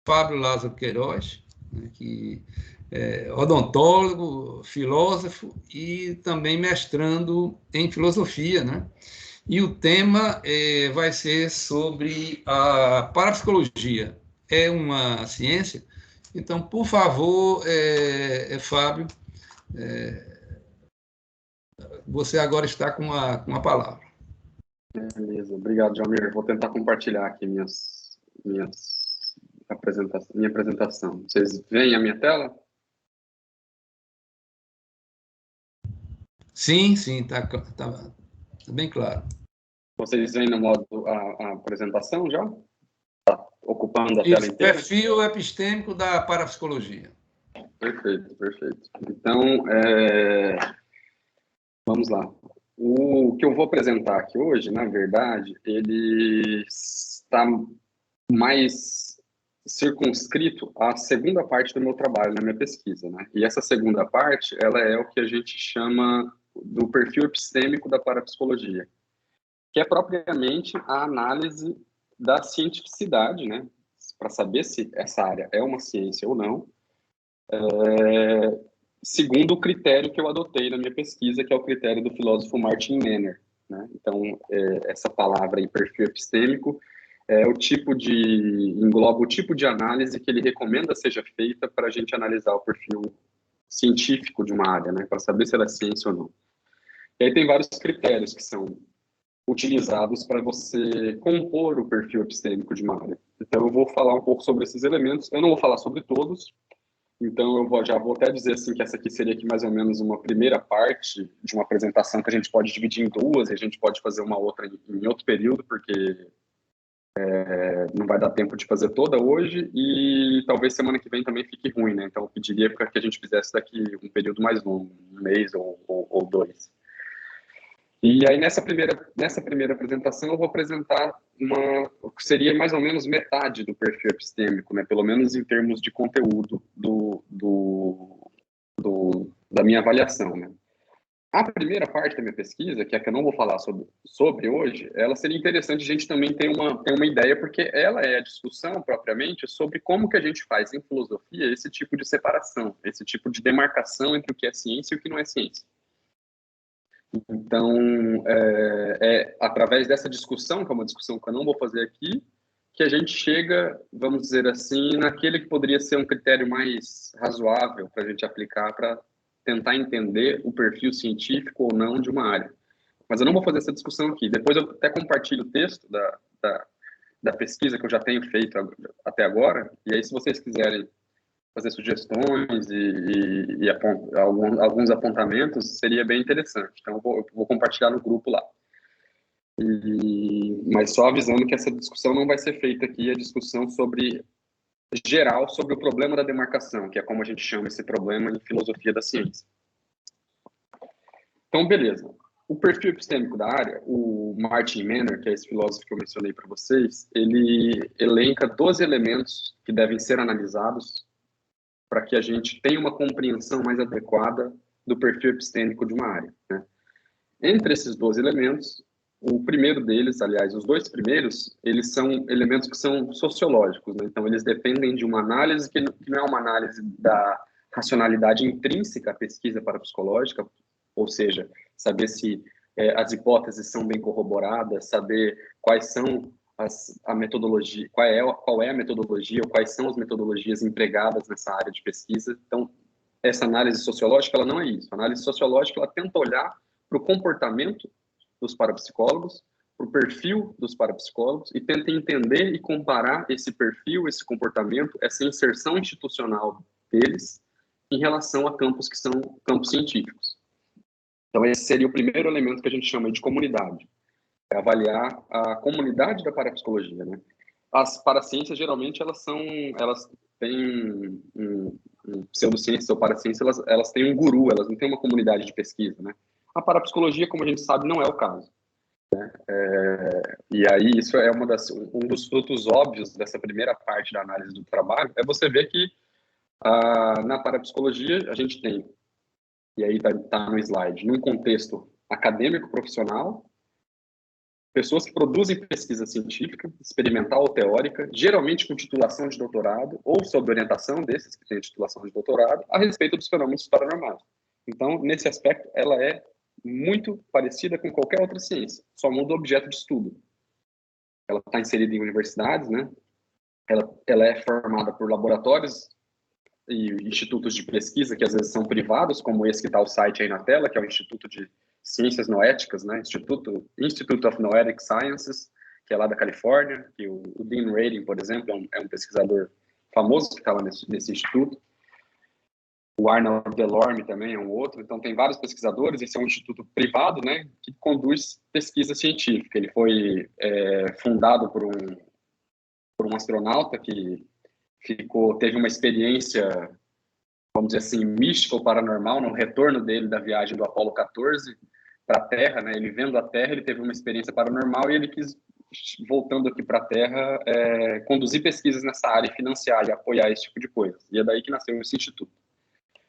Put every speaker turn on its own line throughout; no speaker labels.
Fábio Lázaro Queiroz, né, que é odontólogo, filósofo e também mestrando em filosofia, né? E o tema vai ser sobre a parapsicologia. É uma ciência? Então, por favor, Fábio, você agora está com a palavra.
Beleza, obrigado, Jamir. Vou tentar compartilhar aqui minha apresentação. Vocês veem a minha tela?
Sim, está bem claro.
Vocês veem no modo a apresentação já? Está ocupando a tela
Isso,
inteira?
perfil epistêmico da parapsicologia.
Perfeito, perfeito. Então, vamos lá. O que eu vou apresentar aqui hoje, na verdade, ele está mais circunscrito à segunda parte do meu trabalho, na minha pesquisa, né? E essa segunda parte, ela é o que a gente chama do perfil epistêmico da parapsicologia, que é propriamente a análise da cientificidade, né? Para saber se essa área é uma ciência ou não, segundo o critério que eu adotei na minha pesquisa, que é o critério do filósofo Martin Menner, né? Então, essa palavra aí, perfil epistêmico, engloba o tipo de análise que ele recomenda seja feita para a gente analisar o perfil científico de uma área, né? Para saber se ela é ciência ou não. E aí tem vários critérios que são utilizados para você compor o perfil epistêmico de uma área. Então, eu vou falar um pouco sobre esses elementos. Eu não vou falar sobre todos, então já vou até dizer assim que essa aqui seria aqui mais ou menos uma primeira parte de uma apresentação que a gente pode dividir em duas e a gente pode fazer uma outra em outro período, porque não vai dar tempo de fazer toda hoje e talvez semana que vem também fique ruim, né? Então eu pediria para que a gente fizesse daqui um período mais longo, um mês ou dois. E aí nessa primeira apresentação eu vou apresentar o que seria mais ou menos metade do perfil epistêmico, né? Pelo menos em termos de conteúdo da minha avaliação, né? A primeira parte da minha pesquisa, que é a que eu não vou falar sobre hoje, ela seria interessante a gente também ter uma ideia, porque ela é a discussão propriamente sobre como que a gente faz em filosofia esse tipo de separação, esse tipo de demarcação entre o que é ciência e o que não é ciência. Então, através dessa discussão, que é uma discussão que eu não vou fazer aqui, que a gente chega, vamos dizer assim, naquele que poderia ser um critério mais razoável para a gente aplicar para tentar entender o perfil científico ou não de uma área. Mas eu não vou fazer essa discussão aqui. Depois eu até compartilho o texto da pesquisa que eu já tenho feito até agora, e aí se vocês quiserem fazer sugestões e alguns apontamentos, seria bem interessante. Então eu vou compartilhar no grupo lá. Mas só avisando que essa discussão não vai ser feita aqui, a discussão geral sobre o problema da demarcação, que é como a gente chama esse problema em filosofia da ciência. Então, beleza. O perfil epistêmico da área, o Martin Menner, que é esse filósofo que eu mencionei para vocês, ele elenca 12 elementos que devem ser analisados para que a gente tenha uma compreensão mais adequada do perfil epistêmico de uma área, né? Entre esses 12 elementos, o primeiro deles, aliás, os dois primeiros, eles são elementos que são sociológicos, né? Então, eles dependem de uma análise que não é uma análise da racionalidade intrínseca à pesquisa parapsicológica, ou seja, saber se as hipóteses são bem corroboradas, saber quais são a metodologia, qual é a metodologia, ou quais são as metodologias empregadas nessa área de pesquisa. Então, essa análise sociológica, ela não é isso. A análise sociológica, ela tenta olhar para o comportamento dos parapsicólogos, para o perfil dos parapsicólogos e tenta entender e comparar esse perfil, esse comportamento, essa inserção institucional deles em relação a campos que são campos científicos. Então, esse seria o primeiro elemento que a gente chama de comunidade. É avaliar a comunidade da parapsicologia, né? As paraciências, geralmente, elas têm pseudociências ou paraciências, elas têm um guru, elas não têm uma comunidade de pesquisa, né? A parapsicologia, como a gente sabe, não é o caso, né? E aí, isso é um dos frutos óbvios dessa primeira parte da análise do trabalho, é você ver que na parapsicologia a gente tem, e aí tá no slide, num contexto acadêmico profissional, pessoas que produzem pesquisa científica, experimental ou teórica, geralmente com titulação de doutorado ou sob orientação desses que têm titulação de doutorado, a respeito dos fenômenos paranormais. Então, nesse aspecto, ela é muito parecida com qualquer outra ciência, só muda o objeto de estudo. Ela está inserida em universidades, né? Ela é formada por laboratórios e institutos de pesquisa que às vezes são privados, como esse que está o site aí na tela, que é o Instituto de Ciências Noéticas, né? Institute of Noetic Sciences, que é lá da Califórnia, que o Dean Radin, por exemplo, é um pesquisador famoso que está lá nesse instituto. O Arnold Delorme também é um outro. Então, tem vários pesquisadores. Esse é um instituto privado, né, que conduz pesquisa científica. Ele foi fundado por um astronauta que teve uma experiência, vamos dizer assim, mística ou paranormal no retorno dele da viagem do Apollo 14 para a Terra, né? Ele vendo a Terra, ele teve uma experiência paranormal e ele quis, voltando aqui para a Terra, conduzir pesquisas nessa área e financiar e apoiar esse tipo de coisa. E é daí que nasceu esse instituto.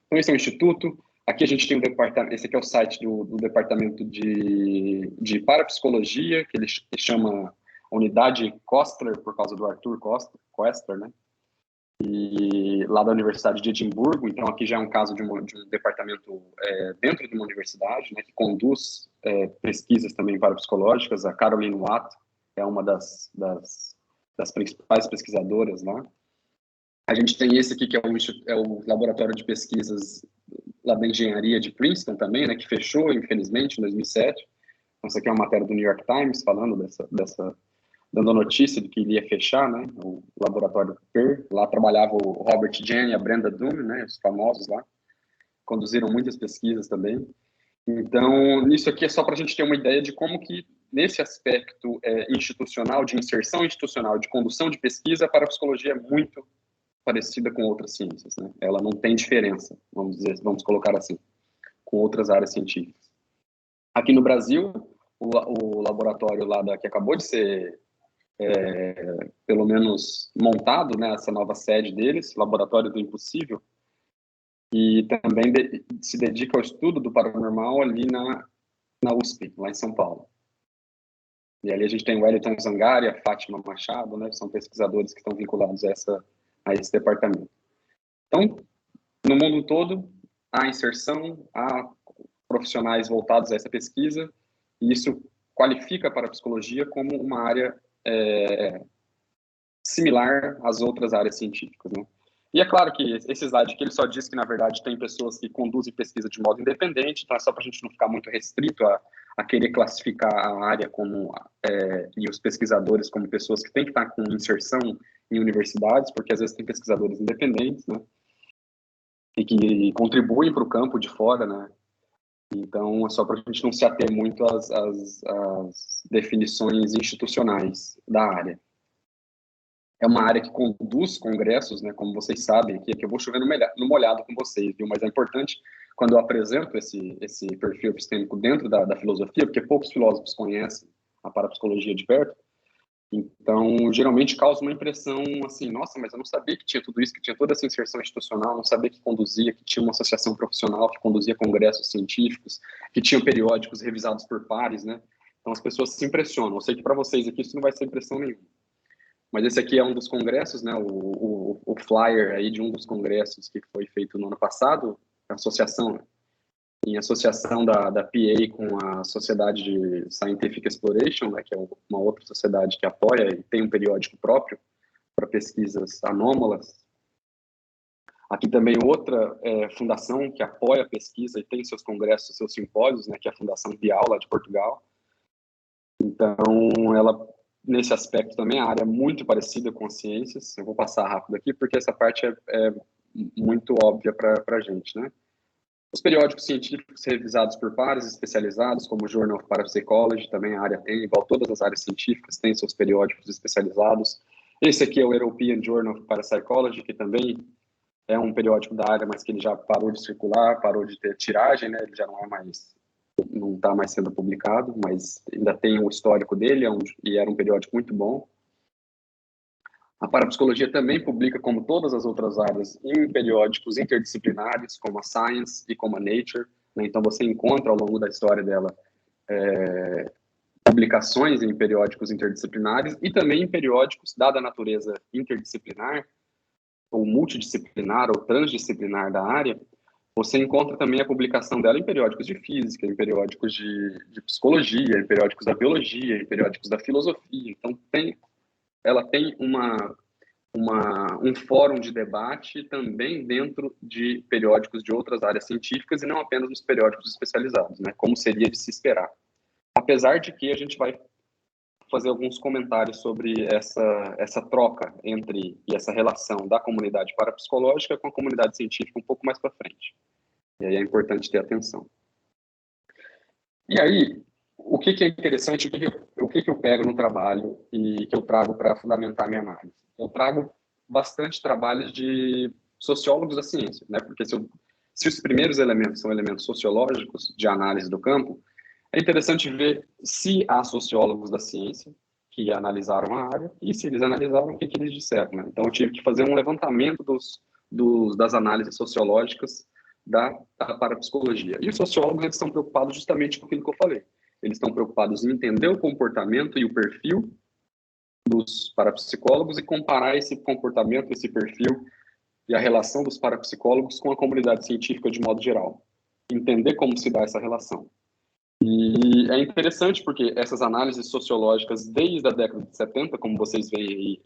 Então, esse é um instituto. Aqui a gente tem o departamento, esse aqui é o site do departamento de parapsicologia, que ele chama Unidade Kostler, por causa do Arthur Koestler, né? E lá da Universidade de Edimburgo. Então, aqui já é um caso de um departamento dentro de uma universidade, né, que conduz pesquisas também parapsicológicas. A Caroline Watt é uma das principais pesquisadoras lá. A gente tem esse aqui, que é o laboratório de pesquisas lá da engenharia de Princeton também, né, que fechou, infelizmente, em 2007. Então, essa aqui é uma matéria do New York Times falando dando a notícia de que ele ia fechar, né, o laboratório PER. Lá trabalhava o Robert Jahn e a Brenda Doom, né, os famosos lá. Conduziram muitas pesquisas também. Então, isso aqui é só para a gente ter uma ideia de como que, nesse aspecto institucional, de inserção institucional, de condução de pesquisa, a parapsicologia é muito parecida com outras ciências, né? Ela não tem diferença, vamos colocar assim, com outras áreas científicas. Aqui no Brasil, o laboratório lá que acabou de ser, pelo menos, montado, né, essa nova sede deles, Laboratório do Impossível, e também se dedica ao estudo do paranormal ali na USP, lá em São Paulo. E ali a gente tem o Wellington Zangari, a Fátima Machado, né, são pesquisadores que estão vinculados a esse departamento. Então, no mundo todo, há inserção, há profissionais voltados a essa pesquisa, e isso qualifica a parapsicologia como uma área similar às outras áreas científicas, né? E é claro que esse slide aqui, ele só diz que, na verdade, tem pessoas que conduzem pesquisa de modo independente, então é só para a gente não ficar muito restrito a querer classificar a área como, e os pesquisadores como pessoas que têm que estar com inserção em universidades, porque às vezes tem pesquisadores independentes, né, e que contribuem para o campo de fora, né. Então é só para a gente não se ater muito às definições institucionais da área. É uma área que conduz congressos, né, como vocês sabem, que eu vou chover no molhado com vocês, viu? Mas é importante, quando eu apresento esse perfil epistêmico dentro da filosofia, porque poucos filósofos conhecem a parapsicologia de perto, então, geralmente causa uma impressão assim, nossa, mas eu não sabia que tinha tudo isso, que tinha toda essa inserção institucional, não sabia que conduzia, que tinha uma associação profissional, que conduzia congressos científicos, que tinha periódicos revisados por pares, né? Então, as pessoas se impressionam. Eu sei que para vocês aqui isso não vai ser impressão nenhuma. Mas esse aqui é um dos congressos, né, o flyer aí de um dos congressos que foi feito no ano passado, em associação da PA com a Sociedade de Scientific Exploration, né, que é uma outra sociedade que apoia e tem um periódico próprio para pesquisas anômalas. Aqui também outra fundação que apoia a pesquisa e tem seus congressos, seus simpósios, né, que é a Fundação Bial, lá de Portugal. Então, ela... Nesse aspecto também, a área é muito parecida com as ciências. Eu vou passar rápido aqui, porque essa parte é muito óbvia para a gente, né? Os periódicos científicos revisados por pares especializados, como o Journal of Parapsychology, também a área tem, igual todas as áreas científicas, tem seus periódicos especializados. Esse aqui é o European Journal of Parapsychology, que também é um periódico da área, mas que ele já parou de circular, parou de ter tiragem, né? Ele já não está mais sendo publicado, mas ainda tem o histórico dele, e era um periódico muito bom. A parapsicologia também publica, como todas as outras áreas, em periódicos interdisciplinares, como a Science e como a Nature, né? Então você encontra ao longo da história dela publicações em periódicos interdisciplinares e também em periódicos, dada a natureza interdisciplinar, ou multidisciplinar, ou transdisciplinar da área, você encontra também a publicação dela em periódicos de física, em periódicos de psicologia, em periódicos da biologia, em periódicos da filosofia. Então, ela tem um fórum de debate também dentro de periódicos de outras áreas científicas e não apenas nos periódicos especializados, né, como seria de se esperar. Apesar de que a gente vai fazer alguns comentários sobre essa troca entre e essa relação da comunidade parapsicológica com a comunidade científica um pouco mais para frente. E aí é importante ter atenção. E aí, o que é interessante, o que eu pego no trabalho e que eu trago para fundamentar minha análise? Eu trago bastante trabalhos de sociólogos da ciência, né? Porque se os primeiros elementos são elementos sociológicos de análise do campo, é interessante ver se há sociólogos da ciência que analisaram a área e se eles analisaram o que eles disseram, né? Então, eu tive que fazer um levantamento das análises sociológicas da parapsicologia. E os sociólogos, eles estão preocupados justamente com aquilo que eu falei. Eles estão preocupados em entender o comportamento e o perfil dos parapsicólogos e comparar esse comportamento, esse perfil e a relação dos parapsicólogos com a comunidade científica de modo geral. Entender como se dá essa relação. E é interessante porque essas análises sociológicas desde a década de 70, como vocês veem aí,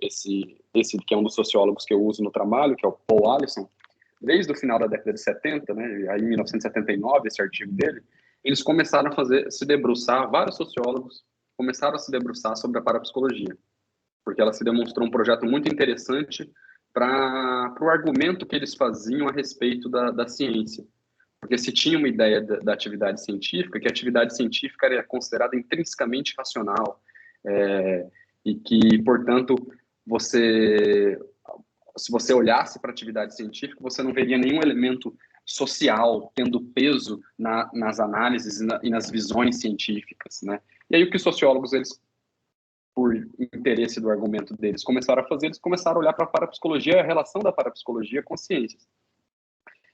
esse que é um dos sociólogos que eu uso no trabalho, que é o Paul Allison, desde o final da década de 70, né, aí em 1979, esse artigo dele, eles começaram vários sociólogos começaram a se debruçar sobre a parapsicologia, porque ela se demonstrou um projeto muito interessante para o argumento que eles faziam a respeito da ciência. Porque se tinha uma ideia da atividade científica, que a atividade científica era considerada intrinsecamente racional, e que, portanto, se você olhasse para a atividade científica, você não veria nenhum elemento social tendo peso nas análises e nas visões científicas, né? E aí o que os sociólogos, eles, por interesse do argumento deles, começaram a fazer, eles começaram a olhar para a parapsicologia e a relação da parapsicologia com as ciências.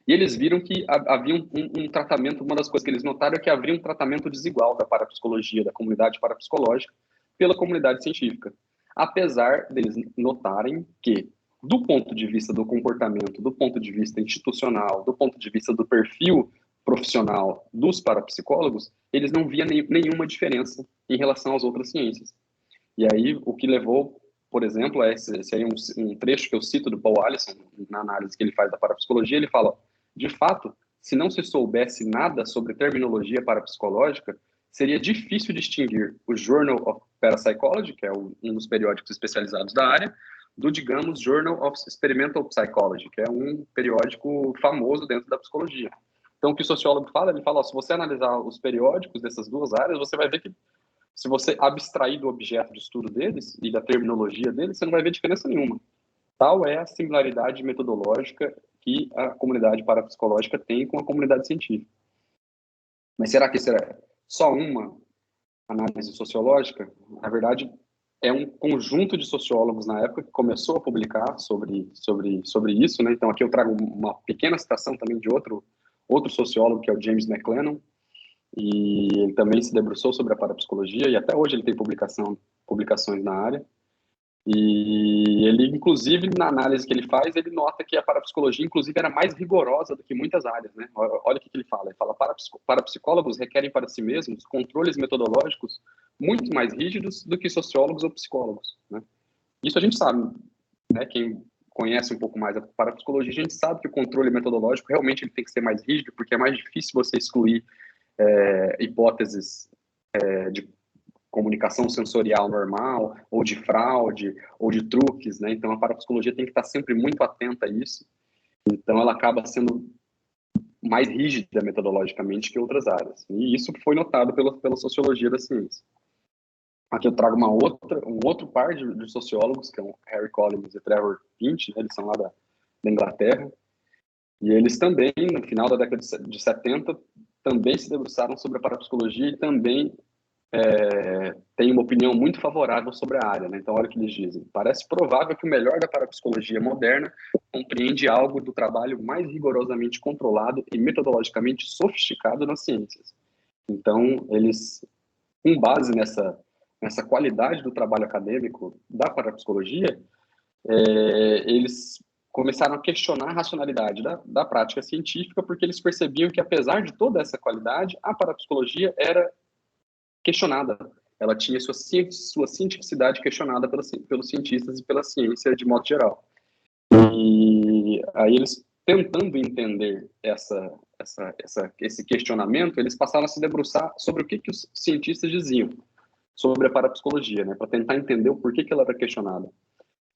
E eles viram que havia um tratamento, uma das coisas que eles notaram é que havia um tratamento desigual da parapsicologia, da comunidade parapsicológica, pela comunidade científica. Apesar deles notarem que, do ponto de vista do comportamento, do ponto de vista institucional, do ponto de vista do perfil profissional dos parapsicólogos, eles não viam nenhuma diferença em relação às outras ciências. E aí, o que levou, por exemplo, esse aí um trecho que eu cito do Paul Allison, na análise que ele faz da parapsicologia, ele fala: de fato, se não se soubesse nada sobre terminologia parapsicológica, seria difícil distinguir o Journal of Parapsychology, que é um dos periódicos especializados da área, do, digamos, Journal of Experimental Psychology, que é um periódico famoso dentro da psicologia. Então, o que o sociólogo fala? Ele fala, se você analisar os periódicos dessas duas áreas, você vai ver que, se você abstrair do objeto de estudo deles e da terminologia deles, você não vai ver diferença nenhuma. Tal é a similaridade metodológica que a comunidade parapsicológica tem com a comunidade científica. Mas será que será só uma análise sociológica? Na verdade, é um conjunto de sociólogos na época que começou a publicar sobre isso, né? Então, aqui eu trago uma pequena citação também de outro sociólogo, que é o James McLennan, e ele também se debruçou sobre a parapsicologia, e até hoje ele tem publicações na área. E ele, inclusive, na análise que ele faz, ele nota que a parapsicologia, inclusive, era mais rigorosa do que muitas áreas, né? Olha o que ele fala. Ele fala, parapsicólogos requerem para si mesmos controles metodológicos muito mais rígidos do que sociólogos ou psicólogos, né? Isso a gente sabe, né? Quem conhece um pouco mais a parapsicologia, a gente sabe que o controle metodológico realmente ele tem que ser mais rígido, porque é mais difícil você excluir hipóteses de comunicação sensorial normal, ou de fraude, ou de truques, né? Então, a parapsicologia tem que estar sempre muito atenta a isso. Então, ela acaba sendo mais rígida metodologicamente que outras áreas. E isso foi notado pela sociologia da ciência. Aqui eu trago um outro par de sociólogos, que é o Harry Collins e Trevor Pinch, né? Eles são lá da Inglaterra. E eles também, no final da década de 70, também se debruçaram sobre a parapsicologia e também tem uma opinião muito favorável sobre a área, né? Então, olha o que eles dizem. Parece provável que o melhor da parapsicologia moderna compreende algo do trabalho mais rigorosamente controlado e metodologicamente sofisticado nas ciências. Então, eles com base nessa qualidade do trabalho acadêmico da parapsicologia, eles começaram a questionar a racionalidade da prática científica, porque eles percebiam que, apesar de toda essa qualidade, a parapsicologia era questionada. Ela tinha sua cientificidade questionada pelos cientistas e pela ciência de modo geral. E aí eles, tentando entender esse questionamento, eles passaram a se debruçar sobre o que os cientistas diziam sobre a parapsicologia, né, para tentar entender o porquê que ela era questionada.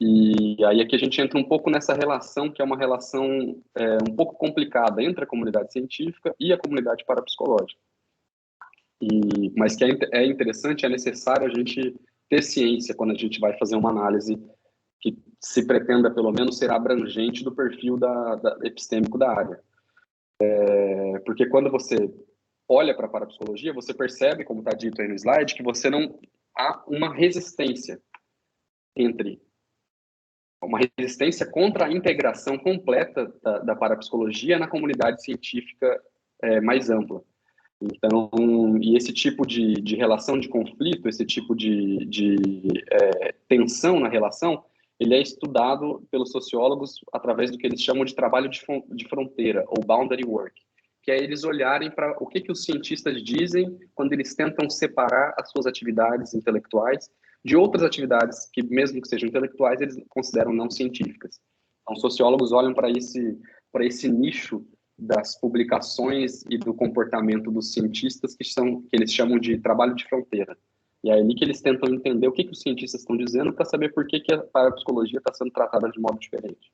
E aí aqui a gente entra um pouco nessa relação, que é uma relação um pouco complicada entre a comunidade científica e a comunidade parapsicológica. Mas que é interessante, é necessário a gente ter ciência quando a gente vai fazer uma análise que se pretenda, pelo menos, ser abrangente do perfil epistêmico da área. Porque quando você olha para a parapsicologia, você percebe, como está dito aí no slide, que você não há uma resistência contra a integração completa da parapsicologia na comunidade científica mais ampla. Então, e esse tipo de relação de conflito, esse tipo de tensão na relação, ele é estudado pelos sociólogos através do que eles chamam de trabalho de fronteira, ou boundary work, que é eles olharem para o que os cientistas dizem quando eles tentam separar as suas atividades intelectuais de outras atividades que, mesmo que sejam intelectuais, eles consideram não científicas. Então, sociólogos olham para esse nicho das publicações e do comportamento dos cientistas que eles chamam de trabalho de fronteira. E é ali que eles tentam entender o que os cientistas estão dizendo para saber por que a parapsicologia está sendo tratada de modo diferente.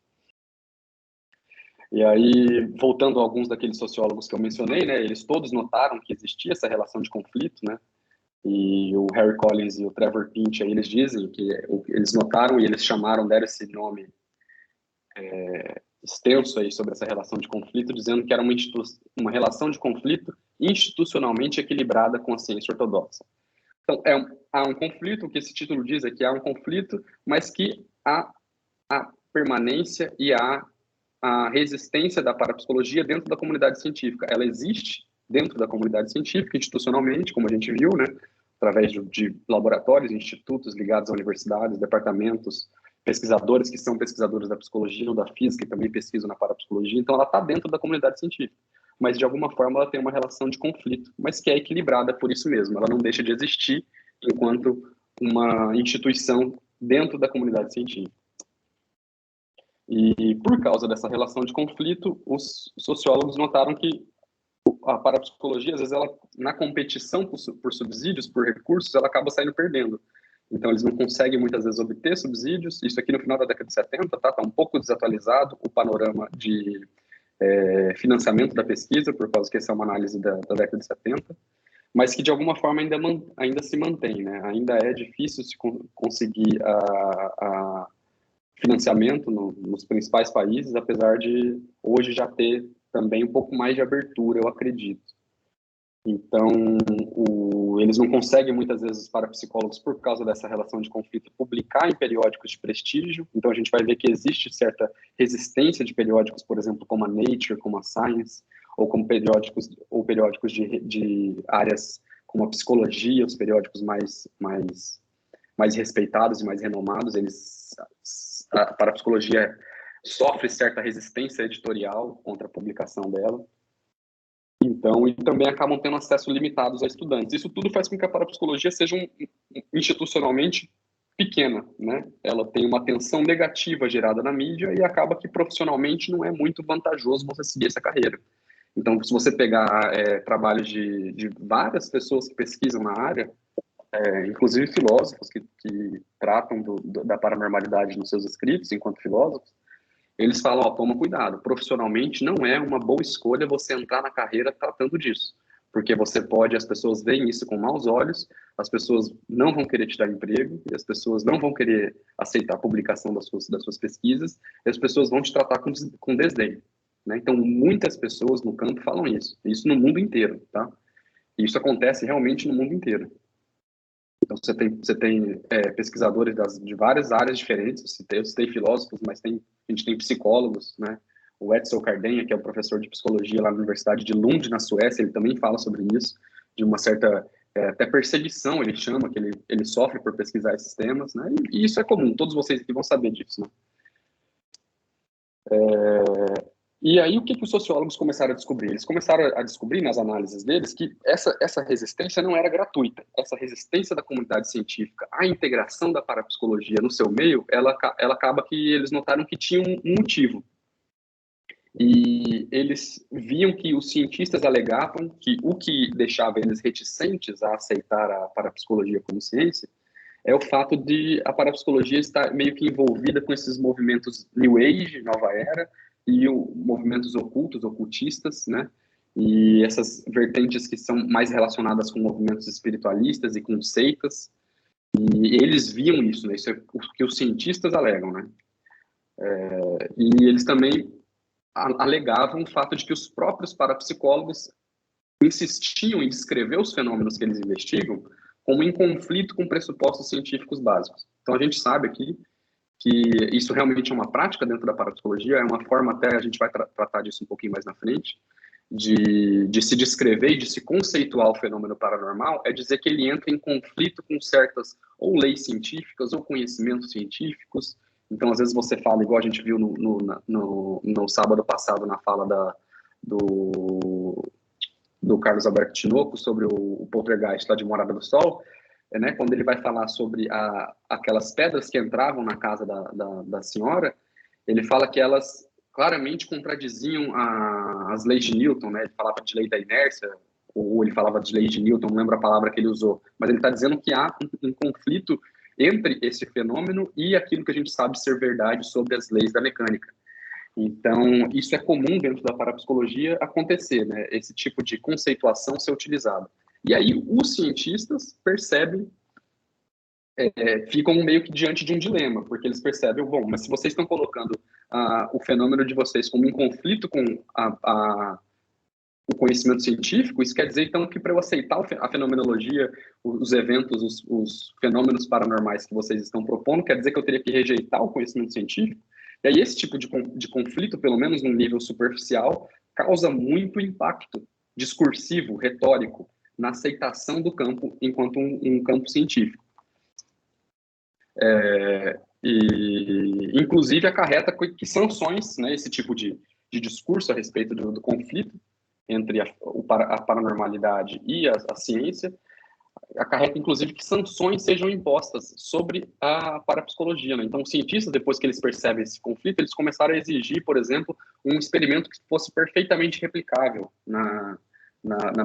E aí, voltando a alguns daqueles sociólogos que eu mencionei, né, eles todos notaram que existia essa relação de conflito, né? E o Harry Collins e o Trevor Pinch, aí eles dizem que eles notaram e eles deram esse nome extenso aí sobre essa relação de conflito, dizendo que era uma relação de conflito institucionalmente equilibrada com a ciência ortodoxa. Então, há um conflito, o que esse título diz é que há um conflito, mas que há a permanência e há a resistência da parapsicologia dentro da comunidade científica. Ela existe dentro da comunidade científica, institucionalmente, como a gente viu, né, através de laboratórios, institutos ligados a universidades, departamentos, pesquisadores que são pesquisadores da psicologia ou da física e também pesquisam na parapsicologia. Então, ela está dentro da comunidade científica, mas de alguma forma ela tem uma relação de conflito, mas que é equilibrada por isso mesmo. Ela não deixa de existir enquanto uma instituição dentro da comunidade científica. E por causa dessa relação de conflito, os sociólogos notaram que a parapsicologia, às vezes, ela, na competição por subsídios, por recursos, ela acaba saindo perdendo. Então, eles não conseguem, muitas vezes, obter subsídios. Isso aqui no final da década de 70, tá um pouco desatualizado o panorama de financiamento da pesquisa, por causa que essa é uma análise da década de 70, mas que, de alguma forma, ainda se mantém, né? Ainda é difícil se conseguir a financiamento nos principais países, apesar de hoje já ter também um pouco mais de abertura, eu acredito. Então, eles não conseguem, muitas vezes, os parapsicólogos, por causa dessa relação de conflito, publicar em periódicos de prestígio. Então, a gente vai ver que existe certa resistência de periódicos, por exemplo, como a Nature, como a Science, ou como periódicos de áreas como a psicologia, os periódicos mais respeitados e mais renomados. A parapsicologia sofre certa resistência editorial contra a publicação dela. Então, e também acabam tendo acesso limitados a estudantes. Isso tudo faz com que a parapsicologia seja institucionalmente pequena, né? Ela tem uma atenção negativa gerada na mídia e acaba que profissionalmente não é muito vantajoso você seguir essa carreira. Então, se você pegar trabalhos de várias pessoas que pesquisam na área, inclusive filósofos que tratam da paranormalidade nos seus escritos, enquanto filósofos, eles falam, toma cuidado, profissionalmente não é uma boa escolha você entrar na carreira tratando disso, porque as pessoas veem isso com maus olhos, as pessoas não vão querer te dar emprego, e as pessoas não vão querer aceitar a publicação das suas pesquisas, e as pessoas vão te tratar com desdém, né? Então, muitas pessoas no campo falam isso no mundo inteiro, tá? E isso acontece realmente no mundo inteiro. Então, você tem pesquisadores de várias áreas diferentes, eu citei filósofos, mas a gente tem psicólogos, né? O Edsel Cardenha, que é o professor de psicologia lá na Universidade de Lund, na Suécia, ele também fala sobre isso, de uma certa até perseguição, ele chama, que ele sofre por pesquisar esses temas, né? E isso é comum, todos vocês aqui vão saber disso, né? E aí, o que os sociólogos começaram a descobrir? Eles começaram a descobrir, nas análises deles, que essa resistência não era gratuita. Essa resistência da comunidade científica à integração da parapsicologia no seu meio, ela acaba que eles notaram que tinha um motivo. E eles viam que os cientistas alegavam que o que deixava eles reticentes a aceitar a parapsicologia como ciência é o fato de a parapsicologia estar meio que envolvida com esses movimentos New Age, Nova Era, e movimentos ocultos, ocultistas, né? E essas vertentes que são mais relacionadas com movimentos espiritualistas e com seitas. E eles viam isso, né? Isso é o que os cientistas alegam, né? E eles também alegavam o fato de que os próprios parapsicólogos insistiam em descrever os fenômenos que eles investigam como em conflito com pressupostos científicos básicos. Então, a gente sabe aqui que isso realmente é uma prática dentro da parapsicologia, é uma forma, até a gente vai tratar disso um pouquinho mais na frente, de se descrever e de se conceituar o fenômeno paranormal, é dizer que ele entra em conflito com certas ou leis científicas ou conhecimentos científicos. Então, às vezes você fala, igual a gente viu no sábado passado, na fala do Carlos Alberto Tinoco sobre o poltergeist lá de Morada do Sol, né, quando ele vai falar sobre aquelas pedras que entravam na casa da senhora, ele fala que elas claramente contradiziam as leis de Newton, né? Ele falava de lei da inércia, ou ele falava de lei de Newton, não lembro a palavra que ele usou, mas ele está dizendo que há um conflito entre esse fenômeno e aquilo que a gente sabe ser verdade sobre as leis da mecânica. Então, isso é comum dentro da parapsicologia acontecer, né? Esse tipo de conceituação ser utilizada. E aí os cientistas percebem, ficam meio que diante de um dilema, porque eles percebem, bom, mas se vocês estão colocando o fenômeno de vocês como em conflito com o conhecimento científico, isso quer dizer, então, que para eu aceitar a fenomenologia, os eventos, os fenômenos paranormais que vocês estão propondo, quer dizer que eu teria que rejeitar o conhecimento científico? E aí esse tipo de conflito, pelo menos num nível superficial, causa muito impacto discursivo, retórico, na aceitação do campo enquanto um campo científico. E, inclusive, acarreta que sanções, né, esse tipo de discurso a respeito do conflito entre a paranormalidade e a ciência, acarreta, inclusive, que sanções sejam impostas sobre a parapsicologia, né? Então, os cientistas, depois que eles percebem esse conflito, eles começaram a exigir, por exemplo, um experimento que fosse perfeitamente replicável na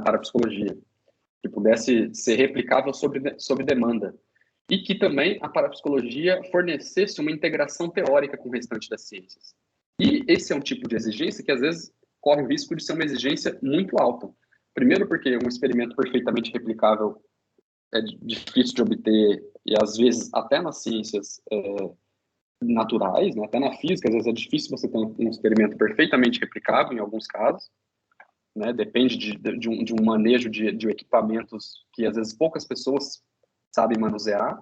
parapsicologia, que pudesse ser replicável sob demanda, e que também a parapsicologia fornecesse uma integração teórica com o restante das ciências. E esse é um tipo de exigência que, às vezes, corre o risco de ser uma exigência muito alta. Primeiro porque um experimento perfeitamente replicável é difícil de obter, e às vezes até nas ciências naturais, né, até na física, às vezes é difícil você ter um experimento perfeitamente replicável em alguns casos, né, depende de um manejo de equipamentos que às vezes poucas pessoas sabem manusear,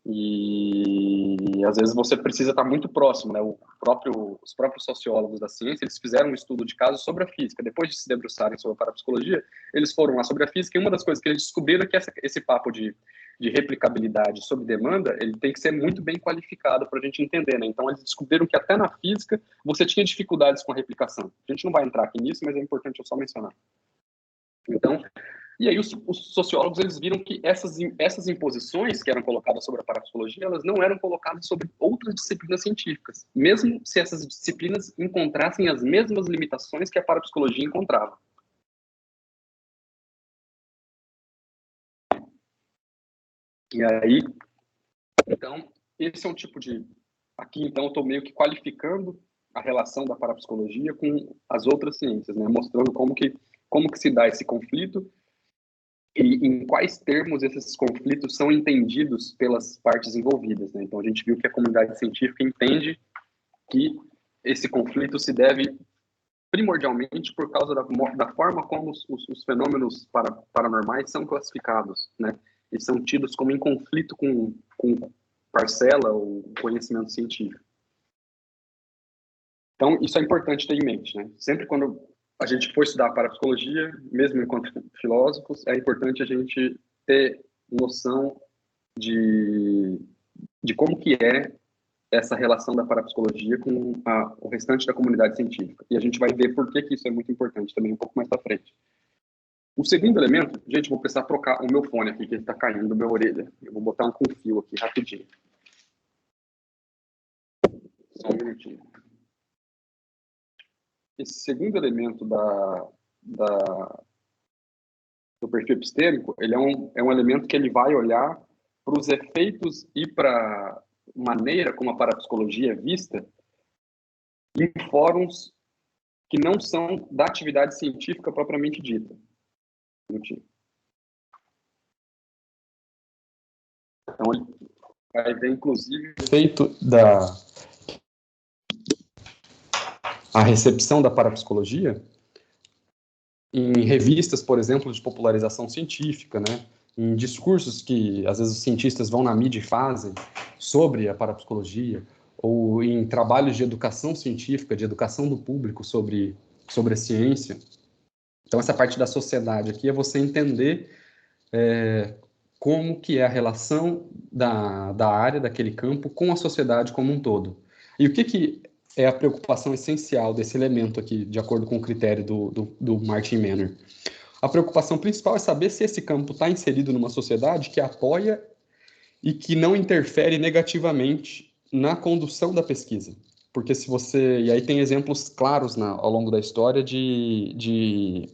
e às vezes você precisa estar muito próximo, né? Os próprios sociólogos da ciência, eles fizeram um estudo de caso sobre a física. Depois de se debruçarem sobre a parapsicologia, eles foram lá sobre a física, e uma das coisas que eles descobriram é que esse papo de replicabilidade sob demanda, ele tem que ser muito bem qualificado para a gente entender, né? Então, eles descobriram que até na física você tinha dificuldades com a replicação. A gente não vai entrar aqui nisso, mas é importante eu só mencionar. Então, e aí os sociólogos, eles viram que essas imposições que eram colocadas sobre a parapsicologia, elas não eram colocadas sobre outras disciplinas científicas, mesmo se essas disciplinas encontrassem as mesmas limitações que a parapsicologia encontrava. E aí, então, esse é um tipo de... Aqui, então, eu estou meio que qualificando a relação da parapsicologia com as outras ciências, né? Mostrando como que se dá esse conflito e em quais termos esses conflitos são entendidos pelas partes envolvidas, né? Então, a gente viu que a comunidade científica entende que esse conflito se deve primordialmente por causa da forma como os fenômenos paranormais são classificados, né? E são tidos como em conflito com parcela ou conhecimento científico. Então, isso é importante ter em mente, né? Sempre quando a gente for estudar a parapsicologia, mesmo enquanto filósofos, é importante a gente ter noção de como que é essa relação da parapsicologia com o restante da comunidade científica. E a gente vai ver por que isso é muito importante também um pouco mais para frente. O segundo elemento, gente, vou precisar trocar o meu fone aqui, que ele está caindo da minha orelha. Eu vou botar um com fio aqui, rapidinho. Só um minutinho. Esse segundo elemento do perfil epistêmico, ele é um elemento que ele vai olhar para os efeitos e para a maneira como a parapsicologia é vista em fóruns que não são da atividade científica propriamente dita. Então, ele vai ver, inclusive, o efeito a recepção da parapsicologia em revistas, por exemplo, de popularização científica, né? Em discursos que, às vezes, os cientistas vão na mídia e fazem sobre a parapsicologia, ou em trabalhos de educação científica, de educação do público sobre a ciência. Então, essa parte da sociedade aqui é você entender como que é a relação da área, daquele campo, com a sociedade como um todo. E o que é a preocupação essencial desse elemento aqui, de acordo com o critério do Martin Manner? A preocupação principal é saber se esse campo está inserido numa sociedade que apoia e que não interfere negativamente na condução da pesquisa. Porque se você... E aí tem exemplos claros ao longo da história de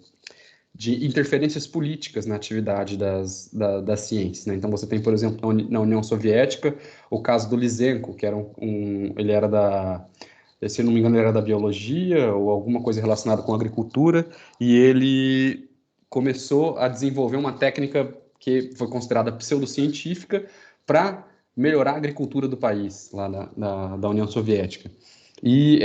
interferências políticas na atividade das ciências, né? Então você tem, por exemplo, na União Soviética, o caso do Lysenko, que era ele era se não me engano, ele era da biologia ou alguma coisa relacionada com agricultura, e ele começou a desenvolver uma técnica que foi considerada pseudocientífica para melhorar a agricultura do país, lá da União Soviética. E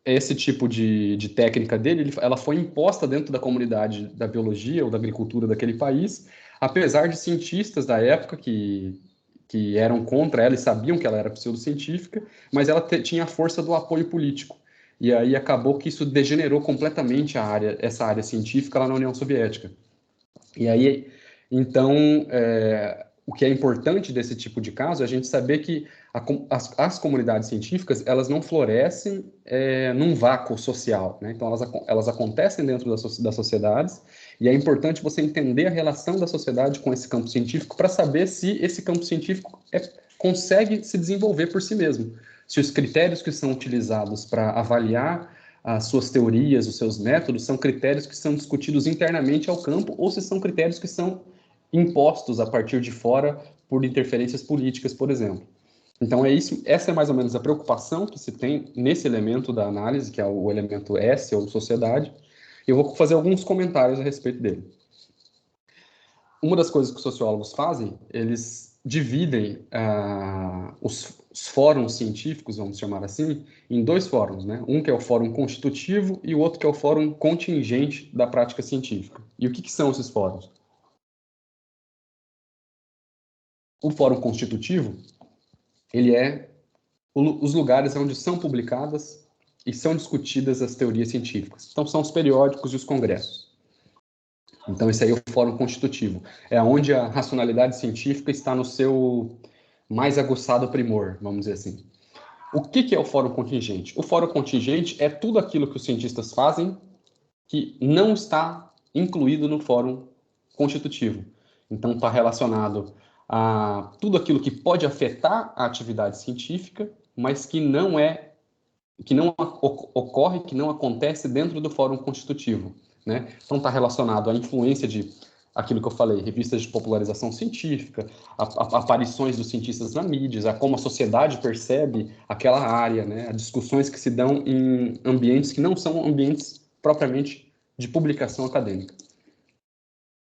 esse tipo de técnica dele, ela foi imposta dentro da comunidade da biologia ou da agricultura daquele país, apesar de cientistas da época que eram contra ela e sabiam que ela era pseudocientífica, mas ela tinha a força do apoio político. E aí acabou que isso degenerou completamente essa área científica lá na União Soviética. E aí, então, o que é importante desse tipo de caso é a gente saber que as comunidades científicas, elas não florescem num vácuo social, né? Então, elas acontecem dentro das sociedades, e é importante você entender a relação da sociedade com esse campo científico para saber se esse campo científico consegue se desenvolver por si mesmo. Se os critérios que são utilizados para avaliar as suas teorias, os seus métodos, são critérios que são discutidos internamente ao campo, ou se são critérios que são impostos a partir de fora por interferências políticas, por exemplo. Então, essa é mais ou menos a preocupação que se tem nesse elemento da análise, que é o elemento S, ou sociedade. Eu vou fazer alguns comentários a respeito dele. Uma das coisas que os sociólogos fazem, eles dividem os fóruns científicos, vamos chamar assim, em dois fóruns, né? Um que é o fórum constitutivo e o outro que é o fórum contingente da prática científica. E o que são esses fóruns? O fórum constitutivo, ele é os lugares onde são publicadas e são discutidas as teorias científicas. Então, são os periódicos e os congressos. Então, esse aí é o fórum constitutivo. É onde a racionalidade científica está no seu mais aguçado primor, vamos dizer assim. O que é o fórum contingente? O fórum contingente é tudo aquilo que os cientistas fazem que não está incluído no fórum constitutivo. Então, está relacionado a tudo aquilo que pode afetar a atividade científica, mas que não ocorre, que não acontece dentro do fórum constitutivo, né? Então, está relacionado à influência de aquilo que eu falei, revistas de popularização científica, aparições dos cientistas na mídia, a como a sociedade percebe aquela área, né? Discussões que se dão em ambientes que não são ambientes propriamente de publicação acadêmica.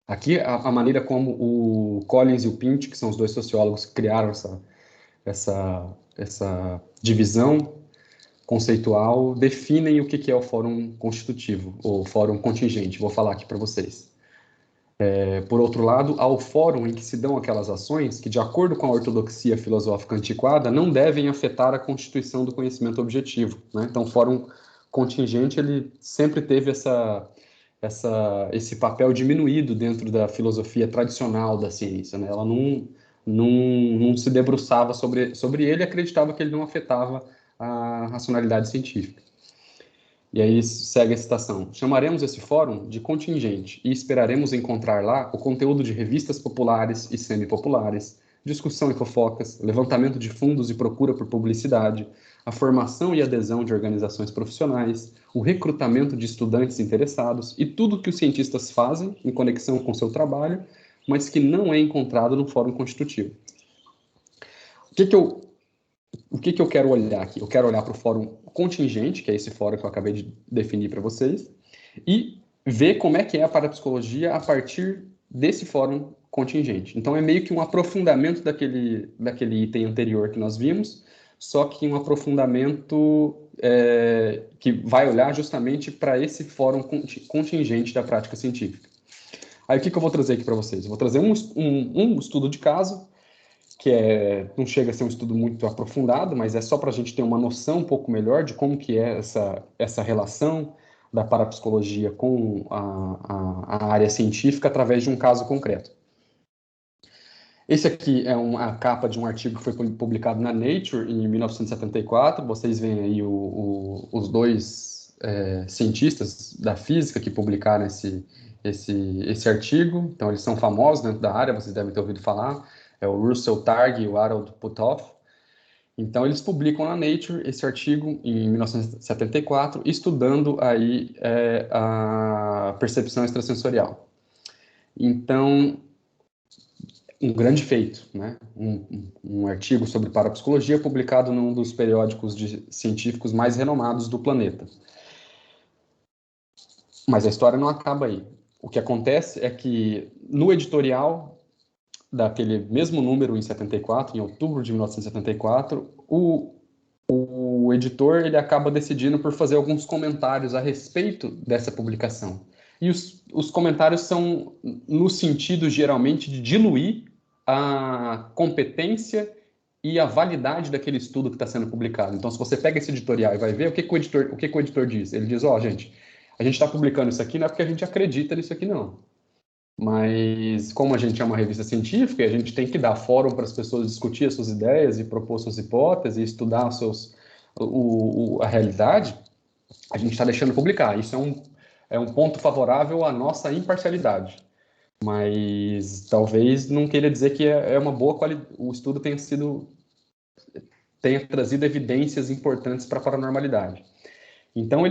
Aqui, a maneira como o Collins e o Pint, que são os dois sociólogos que criaram essa divisão conceitual, definem o que é o fórum constitutivo, ou fórum contingente. Vou falar aqui para vocês. Por outro lado, há o fórum em que se dão aquelas ações que, de acordo com a ortodoxia filosófica antiquada, não devem afetar a constituição do conhecimento objetivo, né? Então, o fórum contingente, ele sempre teve
esse papel diminuído dentro da filosofia tradicional da ciência, né? Ela não se debruçava sobre ele e acreditava que ele não afetava a racionalidade científica. E aí segue a citação. Chamaremos esse fórum de contingente e esperaremos encontrar lá o conteúdo de revistas populares e semipopulares, discussão e fofocas, levantamento de fundos e procura por publicidade, a formação e adesão de organizações profissionais, o recrutamento de estudantes interessados e tudo que os cientistas fazem em conexão com seu trabalho, mas que não é encontrado no fórum constitutivo. O que eu quero olhar aqui? Eu quero olhar para o fórum contingente, que é esse fórum que eu acabei de definir para vocês, e ver como é que é a parapsicologia a partir desse fórum contingente. Então, é meio que um aprofundamento daquele item anterior que nós vimos, só que um aprofundamento que vai olhar justamente para esse fórum contingente da prática científica. Aí, o que eu vou trazer aqui para vocês? Eu vou trazer um estudo de caso, que não chega a ser um estudo muito aprofundado, mas é só para a gente ter uma noção um pouco melhor de como que é essa relação da parapsicologia com a área científica através de um caso concreto. Esse aqui é a capa de um artigo que foi publicado na Nature em 1974. Vocês veem aí os dois cientistas da física que publicaram esse artigo. Então, eles são famosos dentro da área, vocês devem ter ouvido falar. É o Russell Targ e o Harold Puthoff. Então, eles publicam na Nature esse artigo em 1974, estudando aí a percepção extrasensorial. Então, um grande feito, né? Um artigo sobre parapsicologia publicado num dos periódicos científicos mais renomados do planeta. Mas a história não acaba aí. O que acontece é que, no editorial daquele mesmo número em 74, em outubro de 1974, o editor ele acaba decidindo por fazer alguns comentários a respeito dessa publicação. E os comentários são no sentido, geralmente, de diluir a competência e a validade daquele estudo que está sendo publicado. Então, se você pega esse editorial e vai ver, o que o editor diz? Ele diz, gente, a gente está publicando isso aqui não é porque a gente acredita nisso aqui, não. Mas, como a gente é uma revista científica, a gente tem que dar fórum para as pessoas discutir as suas ideias e propor suas hipóteses e estudar a realidade, a gente está deixando publicar. Isso é um ponto favorável à nossa imparcialidade. Mas talvez não queira dizer que é uma boa qualidade. O estudo tenha trazido evidências importantes para a paranormalidade. Então,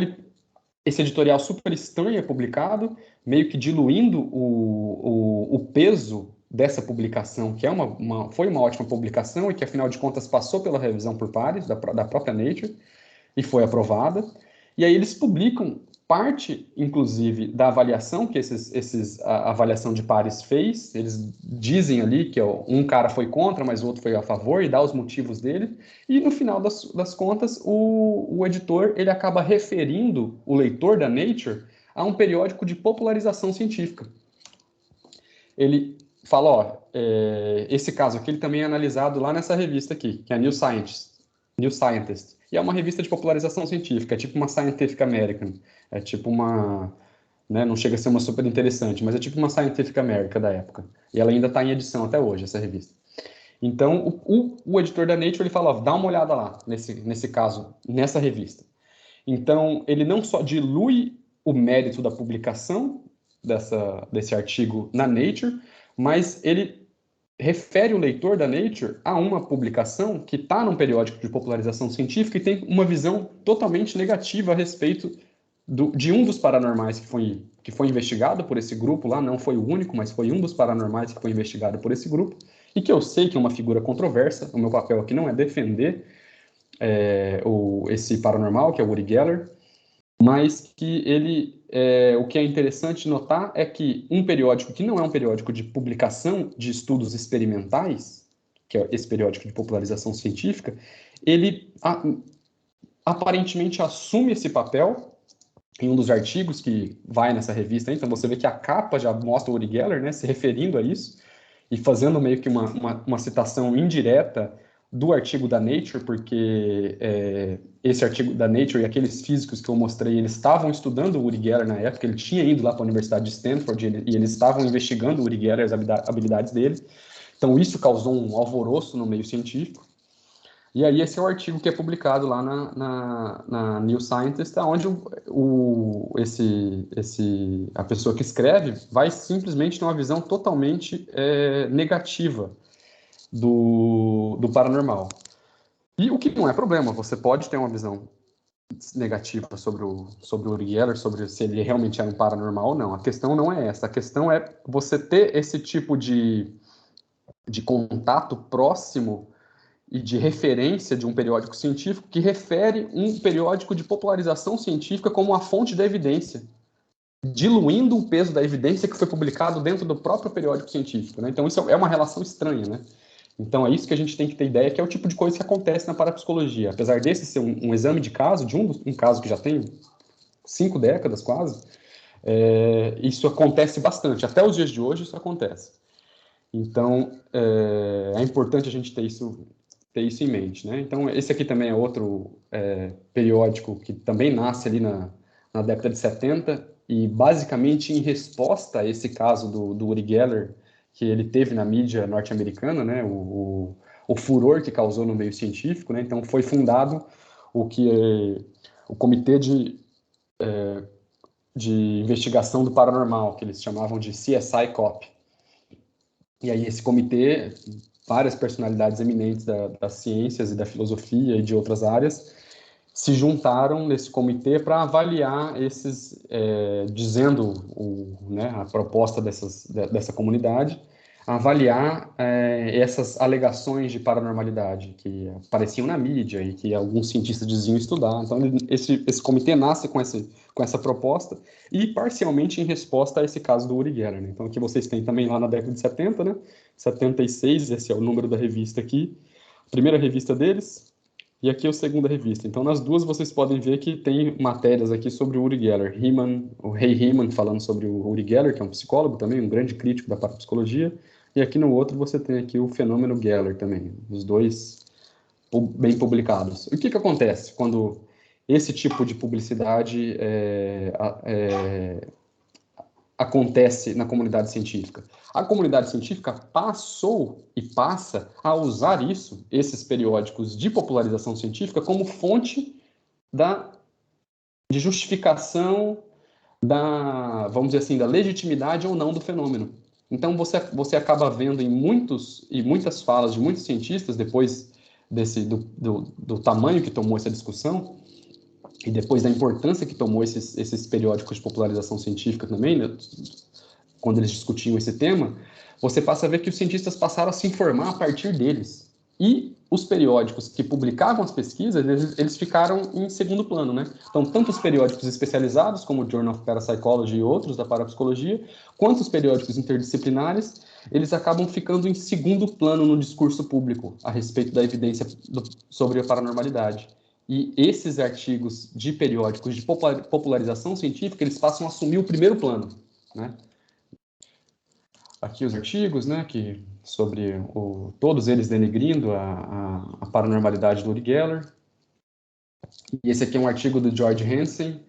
esse editorial super estranho é publicado, meio que diluindo o peso dessa publicação, que foi uma ótima publicação e que, afinal de contas, passou pela revisão por pares da própria Nature e foi aprovada. E aí eles publicam parte, inclusive, da avaliação que a avaliação de pares fez. Eles dizem ali que um cara foi contra, mas o outro foi a favor, e dá os motivos dele. E, no final das contas, o editor ele acaba referindo o leitor da Nature a um periódico de popularização científica. Ele fala, esse caso aqui ele também é analisado lá nessa revista aqui, que é a New Scientist. E é uma revista de popularização científica, é tipo uma Scientific American, é tipo uma, né, não chega a ser uma super interessante, mas é tipo uma Scientific American da época. E ela ainda está em edição até hoje, essa revista. Então, o editor da Nature, ele fala, dá uma olhada lá, nesse caso, nessa revista. Então, ele não só dilui o mérito da publicação desse artigo na Nature, mas ele refere o leitor da Nature a uma publicação que está num periódico de popularização científica e tem uma visão totalmente negativa a respeito de um dos paranormais que foi investigado por esse grupo lá, não foi o único, mas foi um dos paranormais que foi investigado por esse grupo, e que eu sei que é uma figura controversa. O meu papel aqui não é defender esse paranormal, que é o Uri Geller, mas que o que é interessante notar é que um periódico que não é um periódico de publicação de estudos experimentais, que é esse periódico de popularização científica, ele aparentemente assume esse papel em um dos artigos que vai nessa revista. Então você vê que a capa já mostra o Uri Geller, né, se referindo a isso e fazendo meio que uma citação indireta do artigo da Nature, porque esse artigo da Nature e aqueles físicos que eu mostrei, eles estavam estudando o Uri Geller na época, ele tinha ido lá para a Universidade de Stanford e eles estavam investigando o Uri Geller, as habilidades dele. Então, isso causou um alvoroço no meio científico. E aí, esse é o artigo que é publicado lá na New Scientist, onde a pessoa que escreve vai simplesmente ter uma visão totalmente negativa do paranormal. E o que não é problema, você pode ter uma visão negativa sobre o Uri Geller, sobre se ele realmente era um paranormal ou não. A questão não é essa, a questão é você ter esse tipo de contato próximo e de referência de um periódico científico que refere um periódico de popularização científica como a fonte da evidência, diluindo o peso da evidência que foi publicado dentro do próprio periódico científico, né? Então, isso é uma relação estranha, né? Então, é isso que a gente tem que ter ideia, que é o tipo de coisa que acontece na parapsicologia. Apesar desse ser um exame de caso, um caso que já tem 5 décadas quase, isso acontece bastante. Até os dias de hoje, isso acontece. Então, é importante a gente ter isso em mente, né? Então, esse aqui também é outro periódico que também nasce ali na década de 70 e, basicamente, em resposta a esse caso do Uri Geller, que ele teve na mídia norte-americana, né? O furor que causou no meio científico, né? Então, foi fundado o Comitê de Investigação do Paranormal, que eles chamavam de CSI-COP. E aí esse comitê, várias personalidades eminentes das ciências e da filosofia e de outras áreas, se juntaram nesse comitê para avaliar dizendo a proposta dessa comunidade, avaliar essas alegações de paranormalidade que apareciam na mídia e que alguns cientistas diziam estudar. Então, esse comitê nasce com essa proposta e parcialmente em resposta a esse caso do Uri Geller, né? Então, aqui vocês têm também lá na década de 70, né? 76, esse é o número da revista aqui, primeira revista deles, e aqui é a segunda revista. Então, nas duas vocês podem ver que tem matérias aqui sobre o Uri Geller. O Ray Heeman falando sobre o Uri Geller, que é um psicólogo também, um grande crítico da parapsicologia, e aqui no outro você tem aqui o fenômeno Geller também, os dois bem publicados. O que acontece quando esse tipo de publicidade acontece na comunidade científica? A comunidade científica passou e passa a usar esses periódicos de popularização científica, como fonte de justificação vamos dizer assim, da legitimidade ou não do fenômeno. Então, você acaba vendo em muitas falas de muitos cientistas, depois do tamanho que tomou essa discussão, e depois da importância que tomou esses periódicos de popularização científica também, né, quando eles discutiam esse tema, você passa a ver que os cientistas passaram a se informar a partir deles. E os periódicos que publicavam as pesquisas, eles ficaram em segundo plano, né? Então, tanto os periódicos especializados, como o Journal of Parapsychology e outros da parapsicologia, quanto os periódicos interdisciplinares, eles acabam ficando em segundo plano no discurso público a respeito da evidência sobre a paranormalidade. E esses artigos de periódicos de popularização científica, eles passam a assumir o primeiro plano, né? Aqui os artigos, né, sobre todos eles denegrindo a paranormalidade do Uri Geller. E esse aqui é um artigo do George Hansen,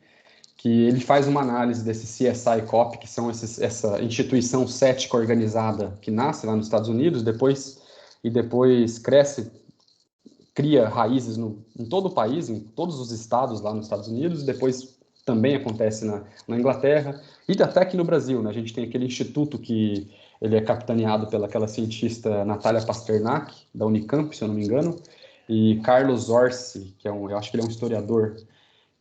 que ele faz uma análise desse CSI-COP, que são essa instituição cética organizada que nasce lá nos Estados Unidos, depois cresce, cria raízes em todo o país, em todos os estados lá nos Estados Unidos, depois também acontece na Inglaterra, e até aqui no Brasil, né? A gente tem aquele instituto que ele é capitaneado pelaquela cientista Natália Pasternak, da Unicamp, se eu não me engano, e Carlos Orsi, que eu acho que ele é um historiador,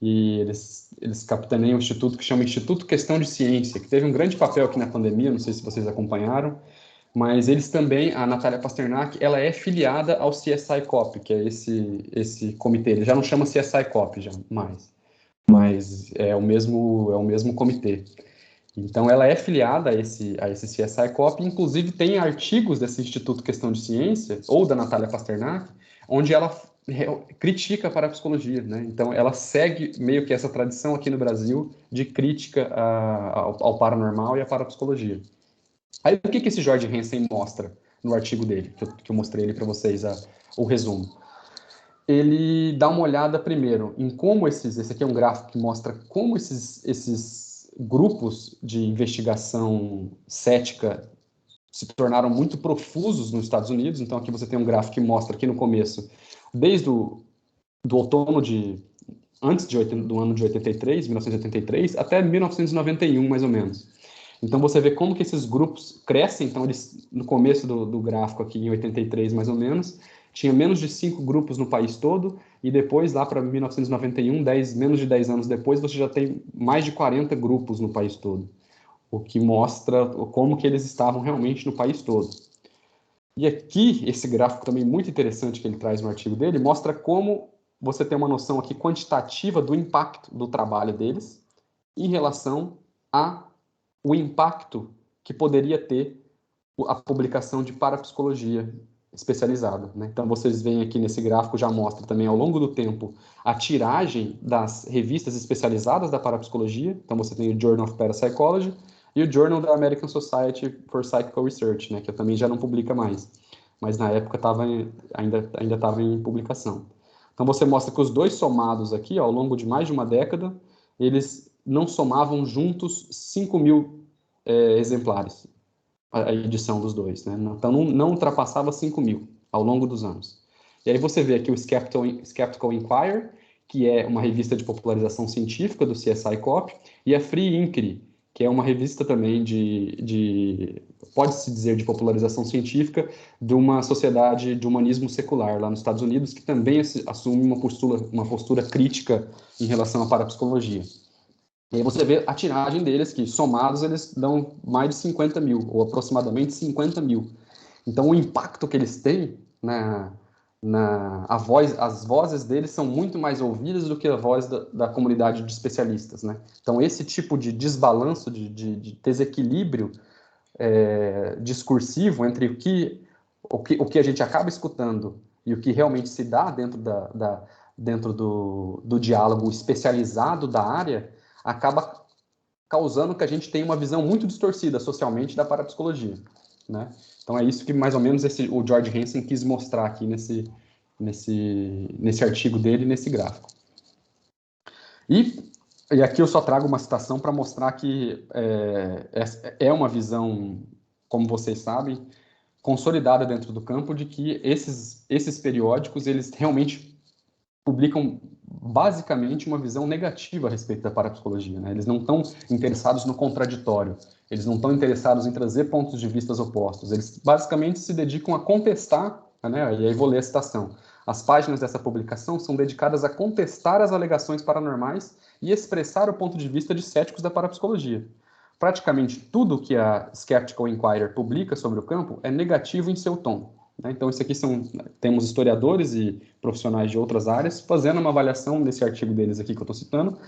e eles capitaneiam um instituto que chama Instituto Questão de Ciência, que teve um grande papel aqui na pandemia, não sei se vocês acompanharam, mas eles também, a Natália Pasternak, ela é filiada ao CSI-COP, que é esse comitê, ele já não chama CSI-COP já mais, mas é o mesmo comitê. Então, ela é filiada a esse CSI-COP, inclusive tem artigos desse Instituto Questão de Ciência, ou da Natália Pasternak, onde ela critica a parapsicologia, né? Então, ela segue meio que essa tradição aqui no Brasil de crítica ao paranormal e à parapsicologia. Aí, o que esse George Hansen mostra no artigo dele, que eu mostrei ali para vocês, o resumo. Ele dá uma olhada primeiro em como esse aqui é um gráfico que mostra como esses grupos de investigação cética se tornaram muito profusos nos Estados Unidos. Então aqui você tem um gráfico que mostra aqui no começo, desde do outono do ano de 83, 1983, até 1991, mais ou menos. Então você vê como que esses grupos crescem. Então eles, no começo do gráfico aqui, em 83 mais ou menos, tinha menos de 5 grupos no país todo, e depois, lá para 1991, menos de 10 anos depois, você já tem mais de 40 grupos no país todo, o que mostra como que eles estavam realmente no país todo. E aqui, esse gráfico também muito interessante que ele traz no artigo dele, mostra como você tem uma noção aqui quantitativa do impacto do trabalho deles em relação ao impacto que poderia ter a publicação de parapsicologia especializada, né? Então, vocês veem aqui nesse gráfico, já mostra também ao longo do tempo a tiragem das revistas especializadas da parapsicologia. Então, você tem o Journal of Parapsychology e o Journal da American Society for Psychical Research, né, que também já não publica mais, mas na época ainda estava em publicação. Então, você mostra que os dois somados aqui, ó, ao longo de mais de uma década, eles não somavam juntos 5.000 exemplares, a edição dos dois, né? Então não ultrapassava 5.000 ao longo dos anos. E aí você vê aqui o Skeptical Inquirer, que é uma revista de popularização científica do CSI Cop, e a Free Inquiry, que é uma revista também pode-se dizer, de popularização científica de uma sociedade de humanismo secular lá nos Estados Unidos, que também assume uma postura crítica em relação à parapsicologia. E aí você vê a tiragem deles, que somados eles dão mais de 50.000, ou aproximadamente 50.000. Então o impacto que eles têm, as vozes deles são muito mais ouvidas do que a voz da comunidade de especialistas, né? Então esse tipo de desbalanço, de desequilíbrio discursivo entre o que a gente acaba escutando e o que realmente se dá dentro do diálogo especializado da área, acaba causando que a gente tenha uma visão muito distorcida socialmente da parapsicologia, né? Então é isso que mais ou menos o George Hansen quis mostrar aqui nesse artigo dele, nesse gráfico. E aqui eu só trago uma citação para mostrar que é uma visão, como vocês sabem, consolidada dentro do campo, de que esses periódicos, eles realmente publicam basicamente uma visão negativa a respeito da parapsicologia, né? Eles não estão interessados no contraditório, eles não estão interessados em trazer pontos de vista opostos, eles basicamente se dedicam a contestar, né? E aí vou ler a citação. As páginas dessa publicação são dedicadas a contestar as alegações paranormais e expressar o ponto de vista de céticos da parapsicologia. Praticamente tudo que a Skeptical Inquirer publica sobre o campo é negativo em seu tom. Então, isso aqui temos historiadores e profissionais de outras áreas fazendo uma avaliação nesse artigo deles aqui que eu estou citando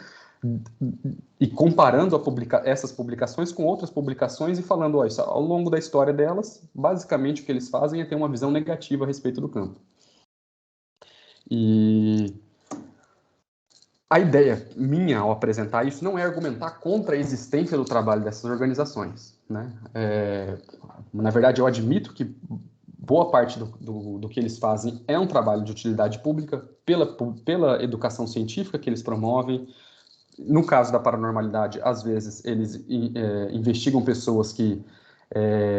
e comparando essas publicações com outras publicações e falando, ó, ao longo da história delas, basicamente o que eles fazem é ter uma visão negativa a respeito do campo. E a ideia minha ao apresentar isso não é argumentar contra a existência do trabalho dessas organizações, né? Na verdade, eu admito que boa parte do que eles fazem é um trabalho de utilidade pública pela educação científica que eles promovem. No caso da paranormalidade, às vezes eles investigam pessoas que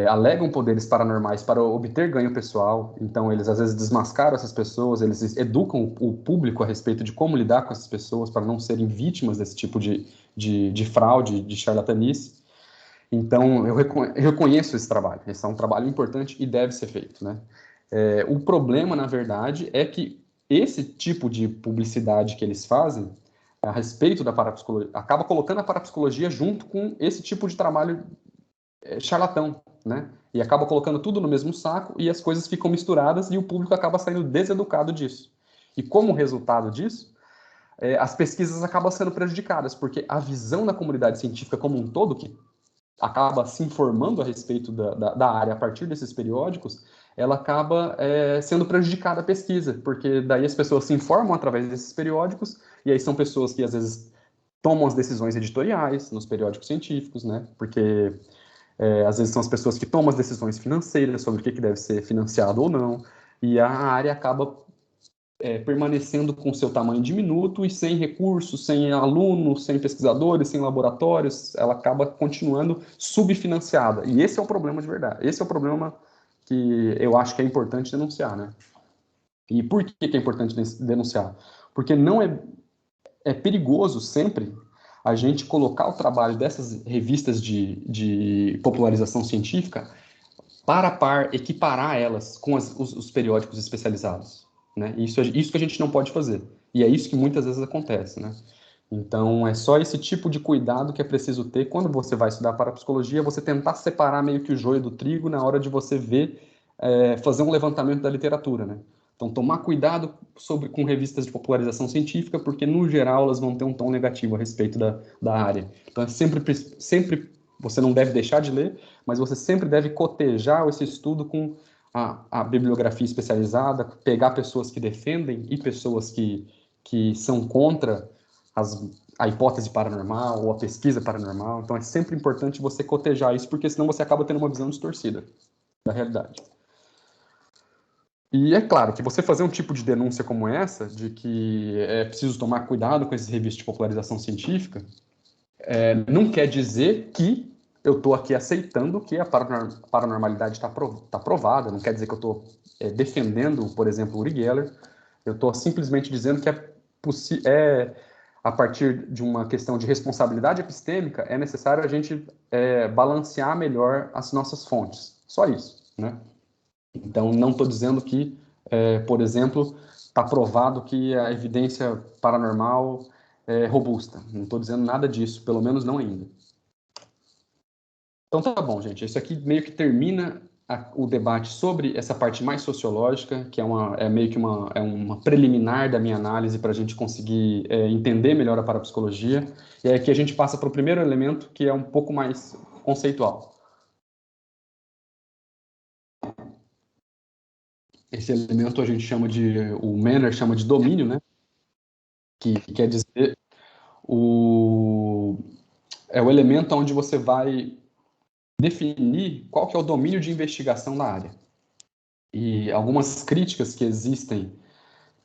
alegam poderes paranormais para obter ganho pessoal. Então eles às vezes desmascaram essas pessoas, eles educam o público a respeito de como lidar com essas pessoas para não serem vítimas desse tipo de fraude, de charlatanice. Então, eu reconheço esse trabalho. Esse é um trabalho importante e deve ser feito, né? O problema, na verdade, é que esse tipo de publicidade que eles fazem a respeito da parapsicologia acaba colocando a parapsicologia junto com esse tipo de trabalho charlatão, né? E acaba colocando tudo no mesmo saco e as coisas ficam misturadas e o público acaba saindo deseducado disso. E como resultado disso, as pesquisas acabam sendo prejudicadas, porque a visão da comunidade científica como um todo, que acaba se informando a respeito da área a partir desses periódicos, ela acaba sendo prejudicada a pesquisa, porque daí as pessoas se informam através desses periódicos, e aí são pessoas que às vezes tomam as decisões editoriais nos periódicos científicos, né? Porque às vezes são as pessoas que tomam as decisões financeiras sobre o que deve ser financiado ou não, e a área acaba permanecendo com seu tamanho diminuto e sem recursos, sem alunos, sem pesquisadores, sem laboratórios, ela acaba continuando subfinanciada. E esse é o problema de verdade. Esse é o problema que eu acho que é importante denunciar, né? E por que é importante denunciar? Porque não é perigoso sempre a gente colocar o trabalho dessas revistas de popularização científica para par, equiparar elas com os periódicos especializados, né? Isso que a gente não pode fazer. E é isso que muitas vezes acontece, né? Então, é só esse tipo de cuidado que é preciso ter quando você vai estudar parapsicologia, você tentar separar meio que o joio do trigo na hora de você ver, fazer um levantamento da literatura, né? Então, tomar cuidado com revistas de popularização científica, porque, no geral, elas vão ter um tom negativo a respeito da área. Então, é sempre você não deve deixar de ler, mas você sempre deve cotejar esse estudo com a bibliografia especializada, pegar pessoas que defendem e pessoas que são contra a hipótese paranormal ou a pesquisa paranormal. Então, é sempre importante você cotejar isso, porque senão você acaba tendo uma visão distorcida da realidade. E é claro que você fazer um tipo de denúncia como essa, de que é preciso tomar cuidado com esses revistas de popularização científica, não quer dizer que eu estou aqui aceitando que a paranormalidade está provada, não quer dizer que eu estou defendendo, por exemplo, Uri Geller. Eu estou simplesmente dizendo que a partir de uma questão de responsabilidade epistêmica, é necessário a gente balancear melhor as nossas fontes. Só isso, né? Então, não estou dizendo que, por exemplo, está provado que a evidência paranormal é robusta. Não estou dizendo nada disso, pelo menos não ainda. Então, tá bom, gente. Isso aqui meio que termina o debate sobre essa parte mais sociológica, que é meio que uma preliminar da minha análise para a gente conseguir entender melhor a parapsicologia. E aqui a gente passa para o primeiro elemento, que é um pouco mais conceitual. Esse elemento a gente o Manner chama de domínio, né? Que quer dizer é o elemento onde você vai definir qual que é o domínio de investigação da área. E algumas críticas que existem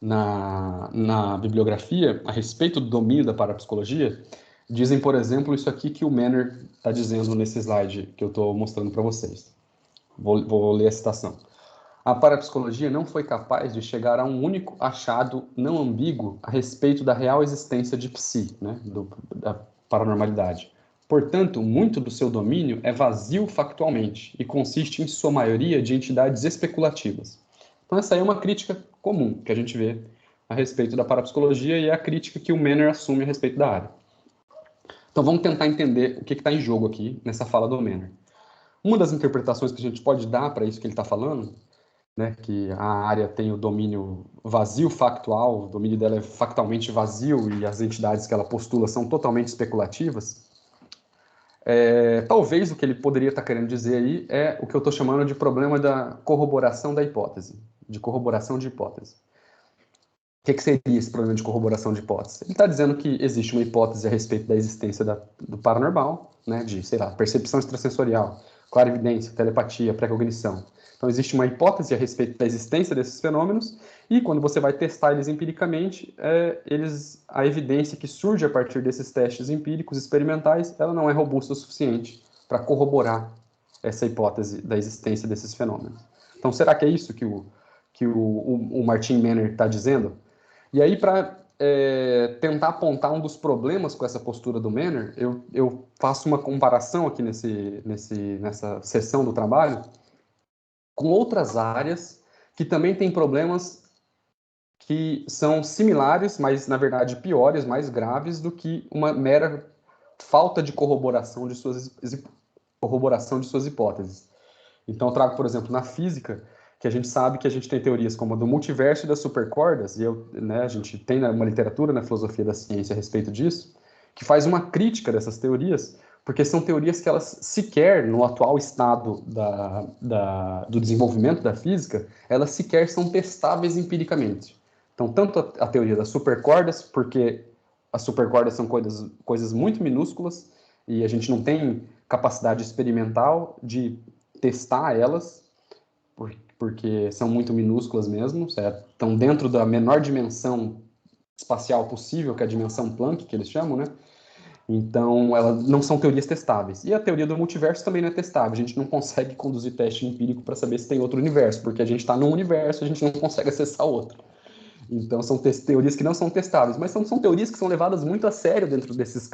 na bibliografia a respeito do domínio da parapsicologia dizem, por exemplo, isso aqui que o Manner está dizendo nesse slide que eu estou mostrando para vocês. Vou ler a citação. A parapsicologia não foi capaz de chegar a um único achado não ambíguo a respeito da real existência de psi, né, da paranormalidade. Portanto, muito do seu domínio é vazio factualmente e consiste, em sua maioria, de entidades especulativas. Então, essa aí é uma crítica comum que a gente vê a respeito da parapsicologia e é a crítica que o Manner assume a respeito da área. Então, vamos tentar entender o que está em jogo aqui nessa fala do Manner. Uma das interpretações que a gente pode dar para isso que ele está falando, né, que a área tem o domínio vazio factual, o domínio dela é factualmente vazio e as entidades que ela postula são totalmente especulativas, talvez o que ele poderia estar querendo dizer aí é o que eu estou chamando de problema da corroboração da hipótese, de corroboração de hipótese. O que seria esse problema de corroboração de hipótese? Ele está dizendo que existe uma hipótese a respeito da existência do paranormal, né, de, sei lá, percepção extrasensorial, clarividência, telepatia, pré-cognição. Então, existe uma hipótese a respeito da existência desses fenômenos e, quando você vai testar eles empiricamente, a evidência que surge a partir desses testes empíricos experimentais, ela não é robusta o suficiente para corroborar essa hipótese da existência desses fenômenos. Então, será que é isso que o Martin Manner está dizendo? E aí, para tentar apontar um dos problemas com essa postura do Manner, eu faço uma comparação aqui nessa seção do trabalho com outras áreas que também têm problemas que são similares, mas, na verdade, piores, mais graves do que uma mera falta de corroboração de suas hipóteses. Então, eu trago, por exemplo, na física, que a gente sabe que a gente tem teorias como a do multiverso e das supercordas, e a gente tem uma literatura na filosofia da ciência a respeito disso, que faz uma crítica dessas teorias, porque são teorias que elas sequer, no atual estado do desenvolvimento da física, elas sequer são testáveis empiricamente. Então, tanto a teoria das supercordas, porque as supercordas são coisas muito minúsculas, e a gente não tem capacidade experimental de testar elas, porque são muito minúsculas mesmo, certo? Estão dentro da menor dimensão espacial possível, que é a dimensão Planck, que eles chamam, né? Então, elas não são teorias testáveis. E a teoria do multiverso também não é testável. A gente não consegue conduzir teste empírico para saber se tem outro universo, porque a gente está num universo, a gente não consegue acessar outro. Então, são teorias que não são testáveis, mas são teorias que são levadas muito a sério dentro desses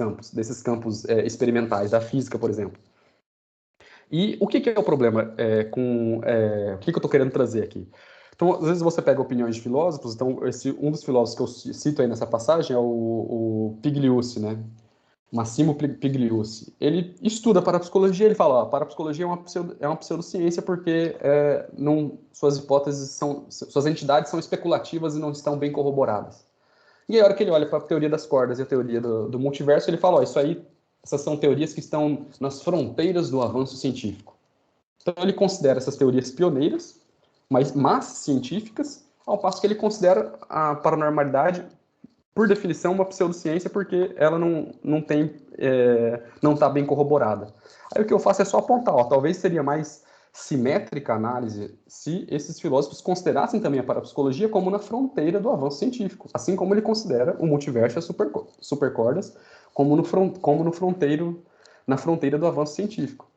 campos experimentais, da física, por exemplo. E o que é o problema o que eu estou querendo trazer aqui? Então, às vezes você pega opiniões de filósofos, então um dos filósofos que eu cito aí nessa passagem é o Pigliucci, né? Massimo Pigliucci. Ele estuda parapsicologia, ele fala, a parapsicologia é uma pseudociência porque suas hipóteses suas entidades são especulativas e não estão bem corroboradas. E aí, a hora que ele olha para a teoria das cordas e a teoria do multiverso, ele fala, essas são teorias que estão nas fronteiras do avanço científico. Então, ele considera essas teorias pioneiras, mas científicas, ao passo que ele considera a paranormalidade, por definição, uma pseudociência, porque ela não está bem corroborada. Aí o que eu faço é só apontar, talvez seria mais simétrica a análise se esses filósofos considerassem também a parapsicologia como na fronteira do avanço científico, assim como ele considera o multiverso e as supercordas na fronteira do avanço científico.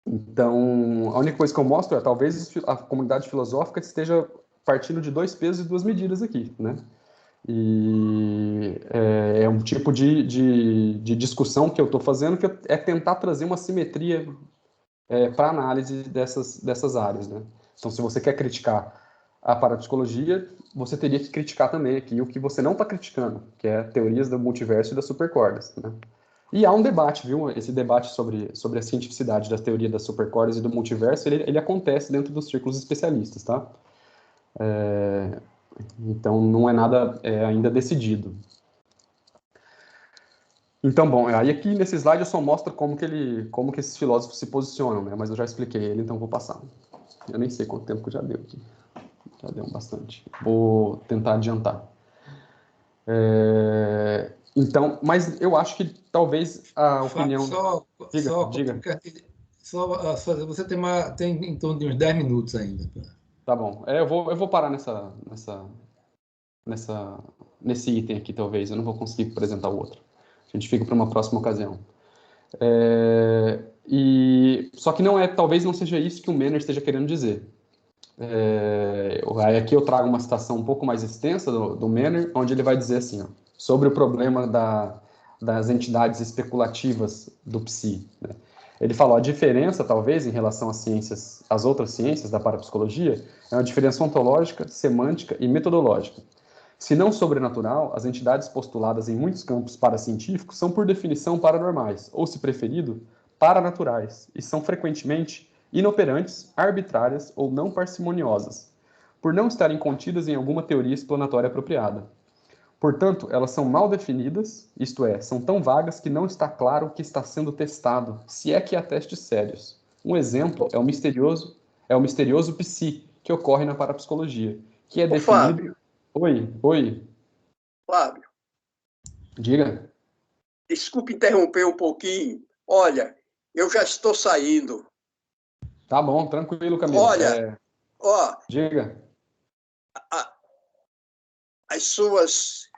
Então, a única coisa que eu mostro é talvez a comunidade filosófica esteja partindo de 2 pesos e 2 medidas aqui, né? E é um tipo de discussão que eu estou fazendo que é tentar trazer uma simetria para análise dessas áreas, né? Então, se você quer criticar a parapsicologia, você teria que criticar também aqui o que você não está criticando, que é teorias do multiverso e das supercordas, né? E há um debate, viu? Esse debate sobre a cientificidade da teoria das supercordas e do multiverso, ele acontece dentro dos círculos especialistas, tá? Então, não é nada ainda decidido. Então, bom, aí aqui nesse slide eu só mostro como que esses filósofos se posicionam, né? Mas eu já expliquei ele, então vou passar. Eu nem sei quanto tempo que já deu aqui. Já deu bastante. Vou tentar adiantar. Então, mas eu acho que talvez a opinião... Diga.
Você tem em torno de uns 10 minutos ainda.
Tá bom. Eu vou parar nesse item aqui, talvez. Eu não vou conseguir apresentar o outro. A gente fica para uma próxima ocasião. Só que talvez não seja isso que o Menner esteja querendo dizer. Aqui eu trago uma citação um pouco mais extensa do Menner, onde ele vai dizer assim, sobre o problema das entidades especulativas do psi, né? Ele falou, a diferença, talvez, em relação às outras ciências da parapsicologia, é uma diferença ontológica, semântica e metodológica. Se não sobrenatural, as entidades postuladas em muitos campos paracientíficos são, por definição, paranormais, ou, se preferido, paranaturais, e são frequentemente inoperantes, arbitrárias ou não parcimoniosas, por não estarem contidas em alguma teoria explanatória apropriada. Portanto, elas são mal definidas, isto é, são tão vagas que não está claro o que está sendo testado, se é que há testes sérios. Um exemplo é o misterioso psi, que ocorre na parapsicologia, que é definido...
Fábio.
Oi.
Fábio.
Diga.
Desculpe interromper um pouquinho. Olha, eu já estou saindo.
Tá bom, tranquilo, Camilo.
Olha,
diga.
As suas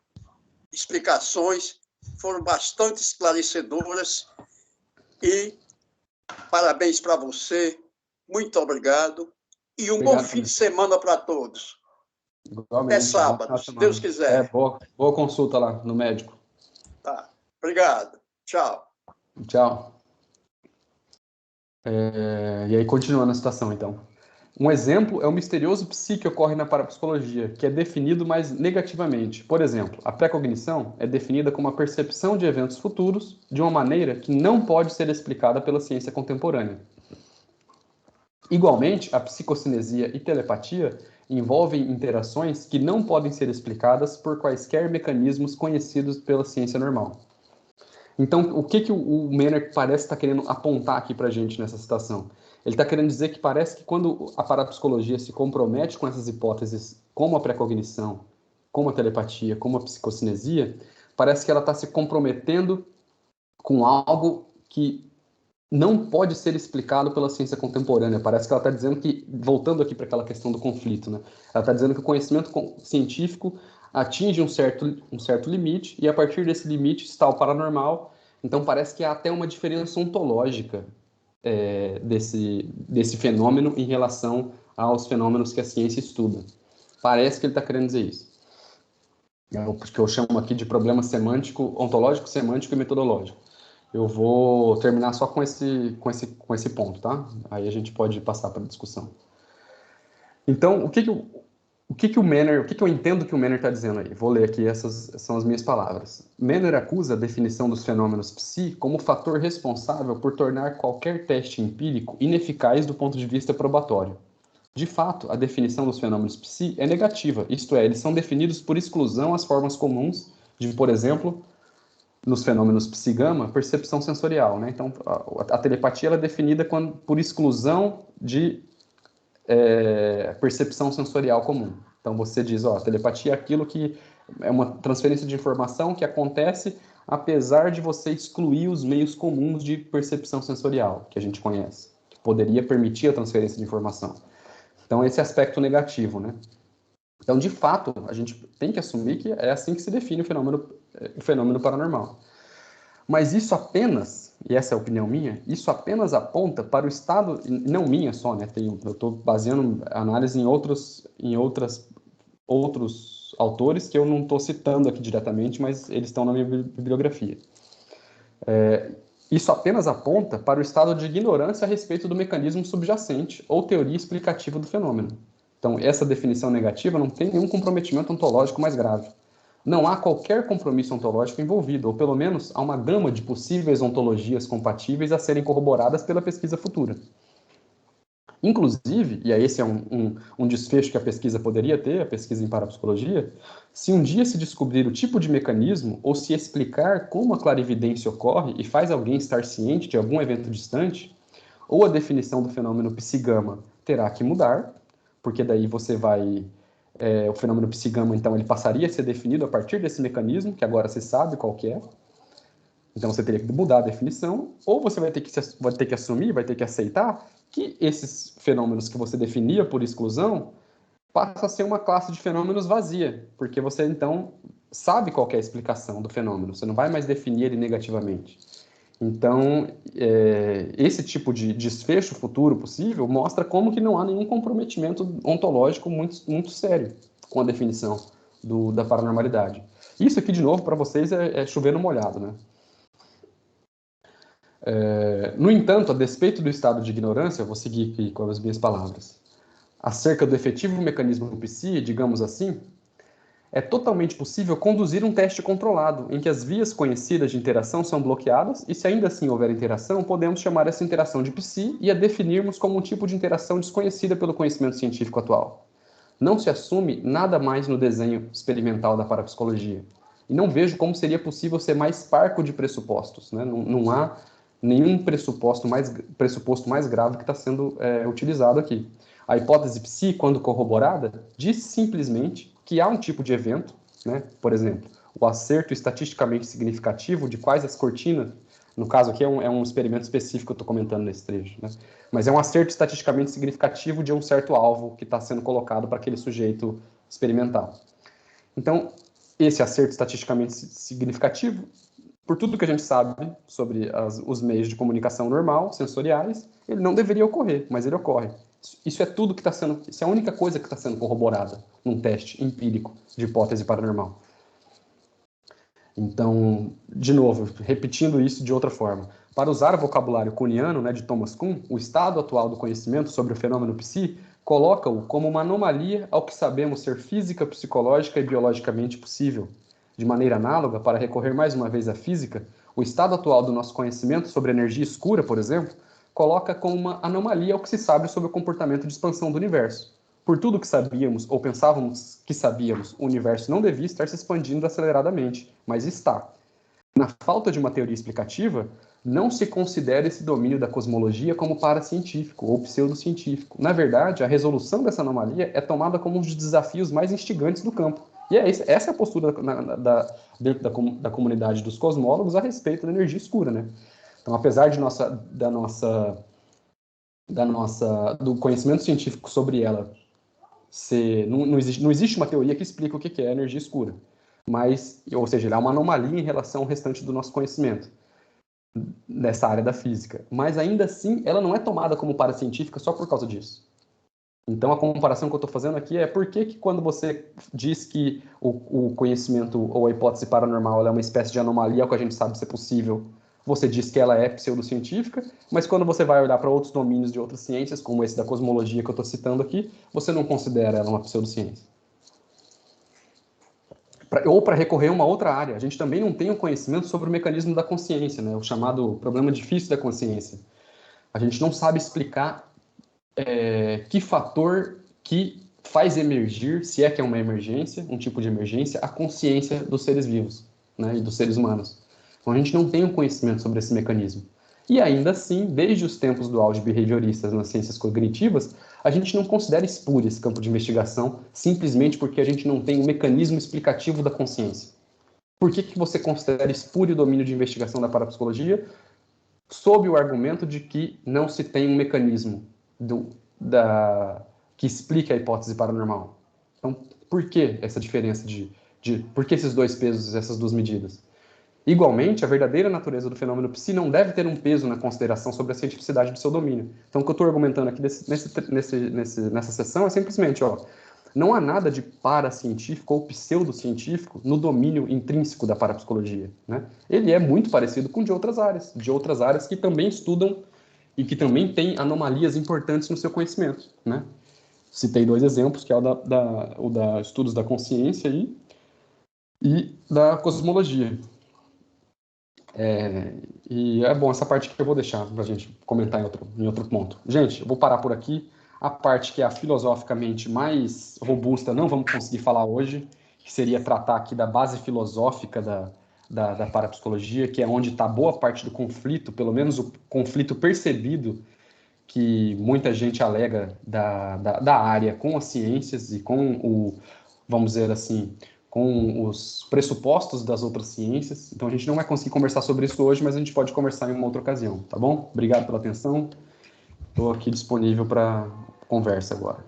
explicações foram bastante esclarecedoras e parabéns para você. Muito obrigado. E bom fim de semana para todos.
Igualmente,
até sábado, se Deus quiser.
Boa consulta lá no médico.
Tá. Obrigado. Tchau.
Tchau. E aí, continuando a situação, então. Um exemplo é o misterioso psi que ocorre na parapsicologia, que é definido mais negativamente. Por exemplo, a pré-cognição é definida como a percepção de eventos futuros de uma maneira que não pode ser explicada pela ciência contemporânea. Igualmente, a psicocinesia e telepatia envolvem interações que não podem ser explicadas por quaisquer mecanismos conhecidos pela ciência normal. Então, o que o Menner parece estar querendo apontar aqui para a gente nessa citação? Ele está querendo dizer que parece que quando a parapsicologia se compromete com essas hipóteses, como a pré-cognição, como a telepatia, como a psicocinesia, parece que ela está se comprometendo com algo que não pode ser explicado pela ciência contemporânea. Parece que ela está dizendo que, voltando aqui para aquela questão do conflito, né? Ela está dizendo que o conhecimento científico atinge um certo limite, e a partir desse limite está o paranormal. Então parece que há até uma diferença ontológica desse fenômeno em relação aos fenômenos que a ciência estuda. Parece que ele está querendo dizer isso. É o que eu chamo aqui de problema semântico, ontológico, semântico e metodológico. Eu vou terminar só com esse ponto, tá? Aí a gente pode passar para a discussão. Então, o que eu entendo que o Menner está dizendo aí? Vou ler aqui, essas são as minhas palavras. Menner acusa a definição dos fenômenos psi como fator responsável por tornar qualquer teste empírico ineficaz do ponto de vista probatório. De fato, a definição dos fenômenos psi é negativa, isto é, eles são definidos por exclusão às formas comuns de, por exemplo, nos fenômenos psi-gama, percepção sensorial, né? Então, a telepatia ela é definida por exclusão de percepção sensorial comum. Então, você diz, a telepatia é aquilo que é uma transferência de informação que acontece apesar de você excluir os meios comuns de percepção sensorial, que a gente conhece, que poderia permitir a transferência de informação. Então, esse aspecto negativo, né? Então, de fato, a gente tem que assumir que é assim que se define o fenômeno paranormal. Mas isso apenas, e essa é a opinião minha, isso apenas aponta para o estado, não minha só, né? Eu estou baseando a análise em outros autores que eu não estou citando aqui diretamente, mas eles estão na minha bibliografia. Isso apenas aponta para o estado de ignorância a respeito do mecanismo subjacente ou teoria explicativa do fenômeno. Então, essa definição negativa não tem nenhum comprometimento ontológico mais grave. Não há qualquer compromisso ontológico envolvido, ou pelo menos há uma gama de possíveis ontologias compatíveis a serem corroboradas pela pesquisa futura. Inclusive, e aí esse é um desfecho que a pesquisa poderia ter, a pesquisa em parapsicologia, se um dia se descobrir o tipo de mecanismo ou se explicar como a clarividência ocorre e faz alguém estar ciente de algum evento distante, ou a definição do fenômeno psi-gama terá que mudar, porque daí você vai... o fenômeno psi-gama, então, ele passaria a ser definido a partir desse mecanismo, que agora você sabe qual que é. Então, você teria que mudar a definição, ou você vai ter que assumir, vai ter que aceitar que esses fenômenos que você definia por exclusão passa a ser uma classe de fenômenos vazia, porque você, então, sabe qual que é a explicação do fenômeno, você não vai mais definir ele negativamente. Então, esse tipo de desfecho futuro possível mostra como que não há nenhum comprometimento ontológico muito sério com a definição da paranormalidade. Isso aqui, de novo, para vocês é chover no molhado, né? No entanto, a despeito do estado de ignorância, eu vou seguir aqui com as minhas palavras, acerca do efetivo mecanismo do psi, digamos assim, é totalmente possível conduzir um teste controlado, em que as vias conhecidas de interação são bloqueadas, e se ainda assim houver interação, podemos chamar essa interação de psi e a definirmos como um tipo de interação desconhecida pelo conhecimento científico atual. Não se assume nada mais no desenho experimental da parapsicologia. E não vejo como seria possível ser mais parco de pressupostos, né? Não há nenhum pressuposto mais grave que está sendo utilizado aqui. A hipótese psi, quando corroborada, diz simplesmente que há um tipo de evento, né? Por exemplo, o acerto estatisticamente significativo de quais as cortinas, no caso aqui é um experimento específico que eu estou comentando nesse trecho, né? Mas é um acerto estatisticamente significativo de um certo alvo que está sendo colocado para aquele sujeito experimental. Então, esse acerto estatisticamente significativo, por tudo que a gente sabe sobre os meios de comunicação normal, sensoriais, ele não deveria ocorrer, mas ele ocorre. Isso é tudo que está sendo... Isso é a única coisa que está sendo corroborada num teste empírico de hipótese paranormal. Então, de novo, repetindo isso de outra forma. Para usar o vocabulário kuhniano, né, de Thomas Kuhn, o estado atual do conhecimento sobre o fenômeno psi coloca-o como uma anomalia ao que sabemos ser física, psicológica e biologicamente possível. De maneira análoga, para recorrer mais uma vez à física, o estado atual do nosso conhecimento sobre energia escura, por exemplo, coloca como uma anomalia ao que se sabe sobre o comportamento de expansão do universo. Por tudo que sabíamos, ou pensávamos que sabíamos, o universo não devia estar se expandindo aceleradamente, mas está. Na falta de uma teoria explicativa, não se considera esse domínio da cosmologia como paracientífico ou pseudocientífico. Na verdade, a resolução dessa anomalia é tomada como um dos desafios mais instigantes do campo. E essa é a postura dentro da comunidade dos cosmólogos a respeito da energia escura, né? Então, apesar do conhecimento científico sobre ela não existe uma teoria que explique o que é energia escura, ou seja, ela é uma anomalia em relação ao restante do nosso conhecimento nessa área da física, mas ainda assim ela não é tomada como paracientífica só por causa disso. Então a comparação que eu estou fazendo aqui é por que quando você diz que o conhecimento ou a hipótese paranormal ela é uma espécie de anomalia que a gente sabe ser possível, você diz que ela é pseudocientífica, mas quando você vai olhar para outros domínios de outras ciências, como esse da cosmologia que eu estou citando aqui, você não considera ela uma pseudociência. Ou para recorrer a uma outra área, a gente também não tem o conhecimento sobre o mecanismo da consciência, né? O chamado problema difícil da consciência. A gente não sabe explicar que fator que faz emergir, se é que é uma emergência, um tipo de emergência, a consciência dos seres vivos, né? E dos seres humanos. Então, a gente não tem um conhecimento sobre esse mecanismo. E ainda assim, desde os tempos do auge behavioristas nas ciências cognitivas, a gente não considera espúrio esse campo de investigação simplesmente porque a gente não tem um mecanismo explicativo da consciência. Por que você considera espúrio o domínio de investigação da parapsicologia? Sob o argumento de que não se tem um mecanismo que explique a hipótese paranormal. Então, por que essa diferença por que esses dois pesos, essas duas medidas? Igualmente, a verdadeira natureza do fenômeno psi não deve ter um peso na consideração sobre a cientificidade do seu domínio. Então, o que eu estou argumentando aqui nessa sessão é simplesmente, não há nada de paracientífico ou pseudocientífico no domínio intrínseco da parapsicologia, né? Ele é muito parecido com de outras áreas que também estudam e que também têm anomalias importantes no seu conhecimento, né? Citei dois exemplos, que é o da estudos da consciência e da cosmologia. E é bom, essa parte que eu vou deixar para a gente comentar em outro ponto. Gente, eu vou parar por aqui. A parte que é a filosoficamente mais robusta não vamos conseguir falar hoje, que seria tratar aqui da base filosófica da parapsicologia, que é onde está boa parte do conflito, pelo menos o conflito percebido que muita gente alega da área com as ciências e com vamos dizer assim, com os pressupostos das outras ciências. Então, a gente não vai conseguir conversar sobre isso hoje, mas a gente pode conversar em uma outra ocasião, tá bom? Obrigado pela atenção. Estou aqui disponível para conversa agora.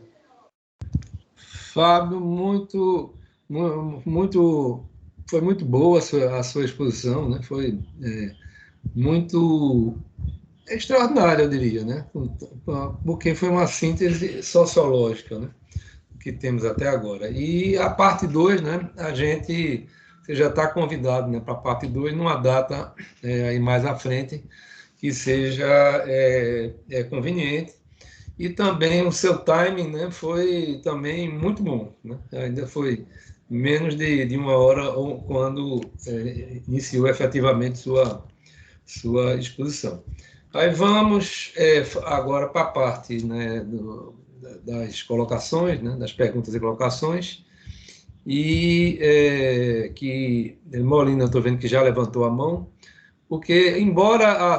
Fábio, foi muito boa a sua exposição, né? Foi muito extraordinária, eu diria, né? Porque foi uma síntese sociológica, né? Que temos até agora. E a parte 2, né, você já está convidado, né, para a parte 2, numa data aí mais à frente, que seja conveniente. E também o seu timing, né, foi também muito bom, né? Ainda foi menos de uma hora quando iniciou efetivamente sua exposição. Aí vamos agora para a parte, né, das colocações, né, das perguntas e colocações, e que Molina, estou vendo que já levantou a mão, porque, embora